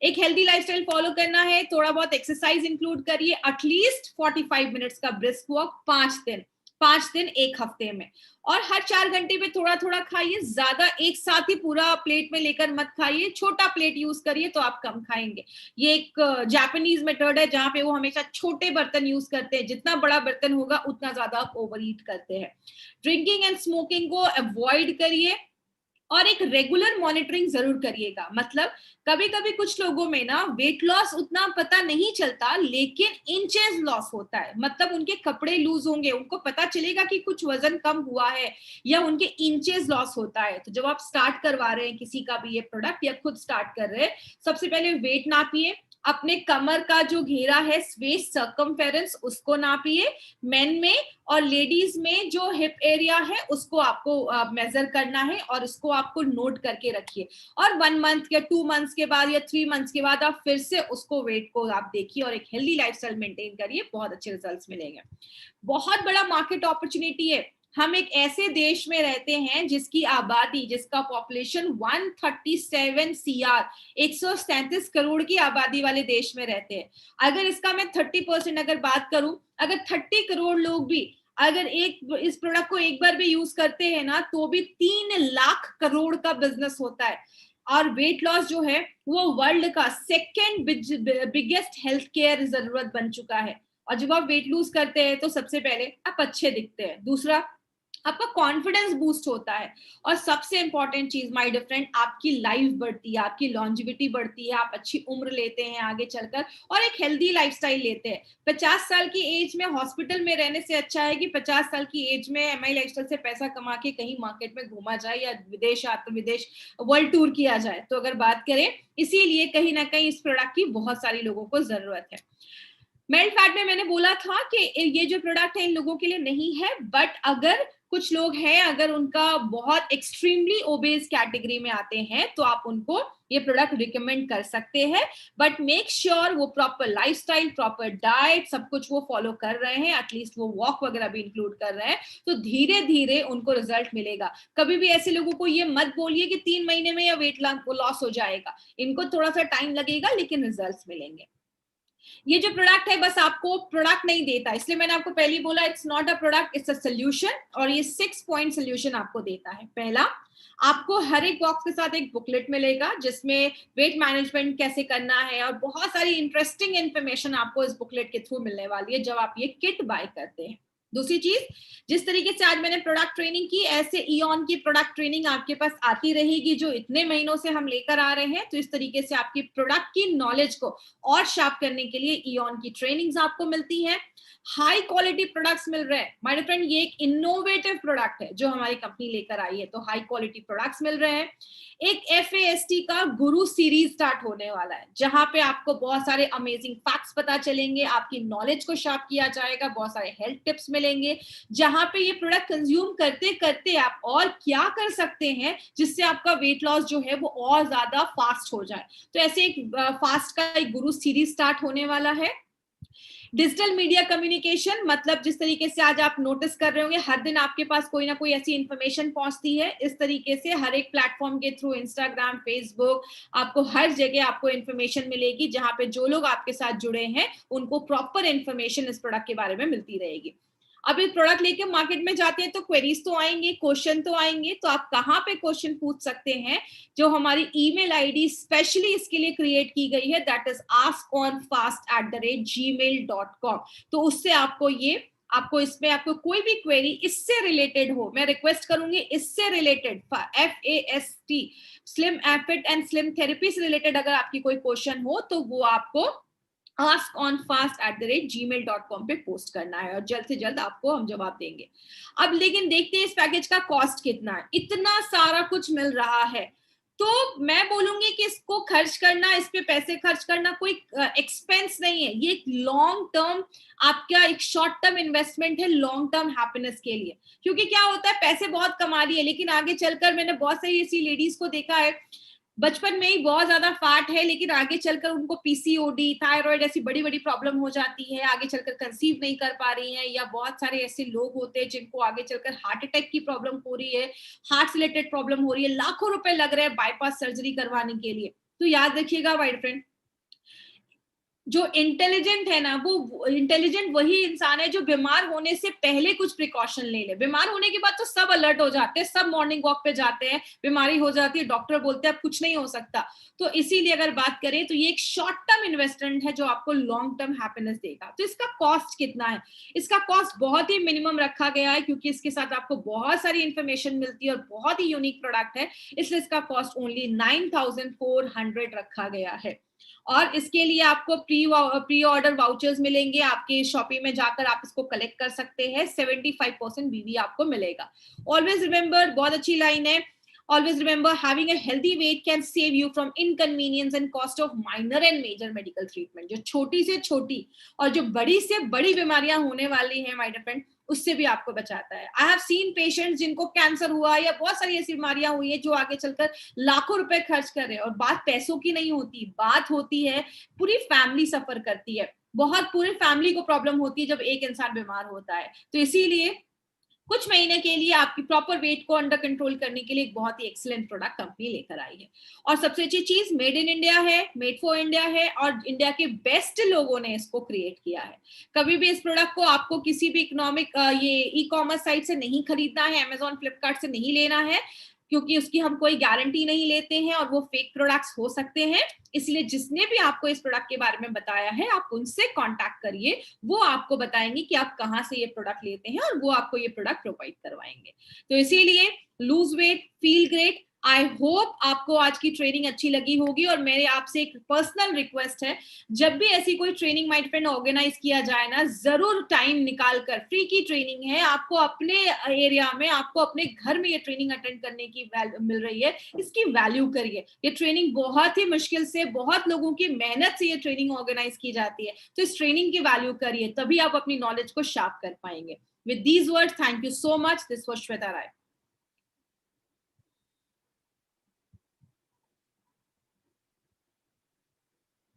एक हेल्दी लाइफस्टाइल फॉलो करना है, थोड़ा बहुत एक्सरसाइज इंक्लूड करिए, एटलीस्ट 45 मिनट्स का ब्रिस्क वॉक 5 दिन एक हफ्ते में, और हर 4 घंटे में थोड़ा थोड़ा खाइए, ज्यादा एक साथ ही पूरा प्लेट में लेकर मत खाइए, छोटा प्लेट यूज करिए तो आप कम खाएंगे। ये एक जापानीज मेथड है जहां पे वो हमेशा छोटे बर्तन यूज करते हैं, जितना बड़ा बर्तन होगा उतना ज्यादा आप ओवर ईट करते हैं। ड्रिंकिंग एंड स्मोकिंग को अवॉइड करिए और एक रेगुलर मॉनिटरिंग जरूर करिएगा। मतलब कभी कभी कुछ लोगों में ना वेट लॉस उतना पता नहीं चलता, लेकिन इंचेस लॉस होता है, मतलब उनके कपड़े लूज होंगे, उनको पता चलेगा कि कुछ वजन कम हुआ है, या उनके इंचेस लॉस होता है। तो जब आप स्टार्ट करवा रहे हैं किसी का भी ये प्रोडक्ट या खुद स्टार्ट कर रहे हैं, सबसे पहले वेट नापिए, अपने कमर का जो घेरा है वेस्ट सर्कमफेरेंस उसको नापिए, मेन में, और लेडीज में जो हिप एरिया है उसको आपको मेजर करना है और इसको आपको नोट करके रखिए। और 1 मंथ या 2 मंथ्स के बाद या 3 मंथ्स के बाद आप फिर से उसको वेट को आप देखिए और एक हेल्दी लाइफस्टाइल मेंटेन करिए, बहुत अच्छे रिजल्ट्स मिलेंगे। बहुत बड़ा मार्केट अपॉर्चुनिटी है। हम एक ऐसे देश में रहते हैं जिसकी आबादी, जिसका पॉपुलेशन 137 CR, 137 करोड़ की आबादी वाले देश में रहते हैं। अगर इसका मैं 30% अगर बात करूं, अगर 30 करोड़ लोग भी अगर इस प्रोडक्ट को एक बार भी यूज करते हैं ना, तो भी 3 लाख करोड़ का बिजनेस होता है। और वेट लॉस जो है वो वर्ल्ड का सेकेंड बिगेस्ट हेल्थ केयर जरूरत बन चुका है। और जब आप वेट लूज करते हैं तो सबसे पहले आप अच्छे दिखते हैं, दूसरा आपका कॉन्फिडेंस बूस्ट होता है, और सबसे इंपॉर्टेंट चीज माय डियर फ्रेंड, आपकी लाइफ बढ़ती है, आपकी लॉन्जिविटी बढ़ती है, आप अच्छी उम्र लेते हैं आगे चलकर, और एक हेल्दी लाइफस्टाइल लेते हैं। 50 साल की एज में हॉस्पिटल में रहने से अच्छा है कि 50 साल की एज में एमआई लाइफस्टाइल से पैसा कमा के कहीं मार्केट में घूमा जाए या विदेश आत्म विदेश वर्ल्ड टूर किया जाए। तो अगर बात करें, इसीलिए कहीं ना कहीं इस प्रोडक्ट की बहुत सारी लोगों को जरूरत है। मेल्ट फैट में मैंने बोला था कि ये जो प्रोडक्ट है इन लोगों के लिए नहीं है, बट अगर कुछ लोग हैं, अगर उनका बहुत एक्सट्रीमली ओबेस कैटेगरी में आते हैं, तो आप उनको ये प्रोडक्ट रिकमेंड कर सकते हैं। बट मेक श्योर वो प्रॉपर लाइफस्टाइल, प्रॉपर डाइट, सब कुछ वो फॉलो कर रहे हैं, एटलीस्ट वो वॉक वगैरह भी इंक्लूड कर रहे हैं, तो धीरे धीरे उनको रिजल्ट मिलेगा। कभी भी ऐसे लोगों को ये मत बोलिए कि 3 महीने में या वेट लॉस हो जाएगा, इनको थोड़ा सा टाइम लगेगा लेकिन रिजल्ट मिलेंगे। ये जो प्रोडक्ट है बस आपको प्रोडक्ट नहीं देता, इसलिए मैंने आपको पहले ही बोला it's not a product, it's a solution. और ये 6 पॉइंट सोल्यूशन आपको देता है। पहला, आपको हर एक बॉक्स के साथ एक बुकलेट मिलेगा जिसमें वेट मैनेजमेंट कैसे करना है और बहुत सारी इंटरेस्टिंग इंफॉर्मेशन आपको इस बुकलेट के थ्रू मिलने वाली है जब आप ये किट बाय करते हैं। दूसरी चीज, जिस तरीके से आज मैंने प्रोडक्ट ट्रेनिंग की, ऐसे इॉन की प्रोडक्ट ट्रेनिंग आपके पास आती रहेगी जो इतने महीनों से हम लेकर आ रहे हैं। तो इस तरीके से आपकी प्रोडक्ट की नॉलेज को और शार्प करने के लिए इॉन की ट्रेनिंग्स आपको मिलती हैं। हाई क्वालिटी प्रोडक्ट्स मिल रहे हैं माय फ्रेंड, ये एक इनोवेटिव प्रोडक्ट है जो हमारी कंपनी लेकर आई है, तो हाई क्वालिटी प्रोडक्ट्स मिल रहे हैं। एक FAST का गुरु सीरीज स्टार्ट होने वाला है जहां पे आपको बहुत सारे अमेजिंग फैक्ट्स पता चलेंगे, आपकी नॉलेज को शार्प किया जाएगा, बहुत सारे हेल्थ टिप्स मिलेंगे, जहां पे ये प्रोडक्ट कंज्यूम करते करते आप और क्या कर सकते हैं जिससे आपका वेट लॉस जो है वो और ज्यादा फास्ट हो जाए। तो ऐसे एक फास्ट का एक गुरु सीरीज स्टार्ट होने वाला है। डिजिटल मीडिया कम्युनिकेशन, मतलब जिस तरीके से आज आप नोटिस कर रहे होंगे हर दिन आपके पास कोई ना कोई ऐसी इंफॉर्मेशन पहुंचती है, इस तरीके से हर एक प्लेटफॉर्म के थ्रू, इंस्टाग्राम, फेसबुक, आपको हर जगह आपको इंफॉर्मेशन मिलेगी जहां पे जो लोग आपके साथ जुड़े हैं उनको प्रॉपर इंफॉर्मेशन इस प्रोडक्ट के बारे में मिलती रहेगी। अब ये प्रोडक्ट लेके मार्केट में जाते हैं तो क्वेरीज तो आएंगे, क्वेश्चन तो आएंगे, तो आप कहाँ पे क्वेश्चन पूछ सकते हैं, जो हमारी ईमेल आईडी स्पेशली इसके लिए क्रिएट की गई है, दैट इज askonfast@gmail.com। तो उससे आपको इसमें आपको कोई भी क्वेरी इससे रिलेटेड हो, मैं रिक्वेस्ट करूंगी इससे related FAST slim एफिट and slim therapy से रिलेटेड अगर आपकी कोई क्वेश्चन हो तो वो आपको askonfast@gmail.com पे पोस्ट करना है और जल्द से जल्द आपको हम जवाब देंगे। अब लेकिन देखते हैं इस पैकेज का कॉस्ट कितना है। इतना सारा कुछ मिल रहा है तो मैं बोलूंगी कि इसको खर्च करना, इस पे पैसे खर्च करना कोई एक्सपेंस नहीं है, ये एक लॉन्ग टर्म आपका एक शॉर्ट टर्म इन्वेस्टमेंट है लॉन्ग टर्म हैप्पीनेस के लिए। क्योंकि क्या होता है, पैसे बहुत कमा लिए लेकिन आगे चलकर मैंने बहुत सारी ऐसी लेडीज को देखा है बचपन में ही बहुत ज्यादा फैट है लेकिन आगे चलकर उनको PCOD, थायराइड ऐसी बड़ी बड़ी प्रॉब्लम हो जाती है, आगे चलकर कंसीव नहीं कर पा रही हैं, या बहुत सारे ऐसे लोग होते हैं जिनको आगे चलकर हार्ट अटैक की प्रॉब्लम हो रही है, हार्ट से रिलेटेड प्रॉब्लम हो रही है, लाखों रुपए लग रहे हैं बाईपास सर्जरी करवाने के लिए। तो याद रखिएगा माय फ्रेंड, जो इंटेलिजेंट है ना, वो इंटेलिजेंट वही इंसान है जो बीमार होने से पहले कुछ प्रिकॉशन ले ले। बीमार होने के बाद तो सब अलर्ट हो जाते हैं, सब मॉर्निंग वॉक पे जाते हैं, बीमारी हो जाती है, डॉक्टर बोलते हैं अब कुछ नहीं हो सकता। तो इसीलिए अगर बात करें तो ये एक शॉर्ट टर्म इन्वेस्टमेंट है जो आपको लॉन्ग टर्म हैप्पीनेस देगा। तो इसका कॉस्ट कितना है? इसका कॉस्ट बहुत ही मिनिमम रखा गया है क्योंकि इसके साथ आपको बहुत सारी इंफॉर्मेशन मिलती है और बहुत ही यूनिक प्रोडक्ट है, इसलिए इसका कॉस्ट ओनली 9400 रखा गया है। और इसके लिए आपको प्री ऑर्डर वाउचर्स मिलेंगे, आपके शॉपिंग में जाकर आप इसको कलेक्ट कर सकते हैं, 75% BV आपको मिलेगा। ऑलवेज रिमेंबर, बहुत अच्छी लाइन है, always remember having a healthy weight can save you from inconvenience and cost of minor and major medical treatment। जो छोटी से छोटी और जो बड़ी से बड़ी बीमारियां होने वाली हैं माय डियर फ्रेंड, उससे भी आपको बचाता है। आई हैव सीन पेशेंट्स जिनको कैंसर हुआ या बहुत सारी ऐसी बीमारियां हुई है जो आगे चलकर लाखों रुपए खर्च कर रहे हैं, और बात पैसों की नहीं होती, बात होती है पूरी फैमिली सफर करती है, बहुत पूरी फैमिली को प्रॉब्लम होती है जब एक इंसान बीमार होता है। तो इसीलिए कुछ महीने के लिए आपकी प्रॉपर वेट को अंडर कंट्रोल करने के लिए एक बहुत ही एक्सीलेंट प्रोडक्ट कंपनी लेकर आई है। और सबसे अच्छी चीज, मेड इन इंडिया है, मेड फॉर इंडिया है, और इंडिया के बेस्ट लोगों ने इसको क्रिएट किया है। कभी भी इस प्रोडक्ट को आपको किसी भी इकोनॉमिक ये ई कॉमर्स साइट से नहीं खरीदना है, अमेजॉन फ्लिपकार्ट से नहीं लेना है, क्योंकि उसकी हम कोई गारंटी नहीं लेते हैं और वो फेक प्रोडक्ट्स हो सकते हैं। इसलिए जिसने भी आपको इस प्रोडक्ट के बारे में बताया है, आप उनसे कांटेक्ट करिए, वो आपको बताएंगे कि आप कहाँ से ये प्रोडक्ट लेते हैं और वो आपको ये प्रोडक्ट प्रोवाइड करवाएंगे। तो इसीलिए lose weight, feel great. I hope आपको आज की ट्रेनिंग अच्छी लगी होगी, और मेरे आपसे एक पर्सनल रिक्वेस्ट है, जब भी ऐसी कोई ट्रेनिंग माय फ्रेंड ऑर्गेनाइज किया जाए ना, जरूर टाइम निकाल कर, फ्री की ट्रेनिंग है, आपको अपने एरिया में, आपको अपने घर में ये ट्रेनिंग अटेंड करने की मिल रही है, इसकी वैल्यू करिए। ये ट्रेनिंग बहुत ही मुश्किल से, बहुत लोगों की मेहनत से ये ट्रेनिंग ऑर्गेनाइज की जाती है, तो इस ट्रेनिंग की वैल्यू करिए, तभी आप अपनी नॉलेज को शार्प कर पाएंगे। With these words, thank you so much. This was Shweta Rai.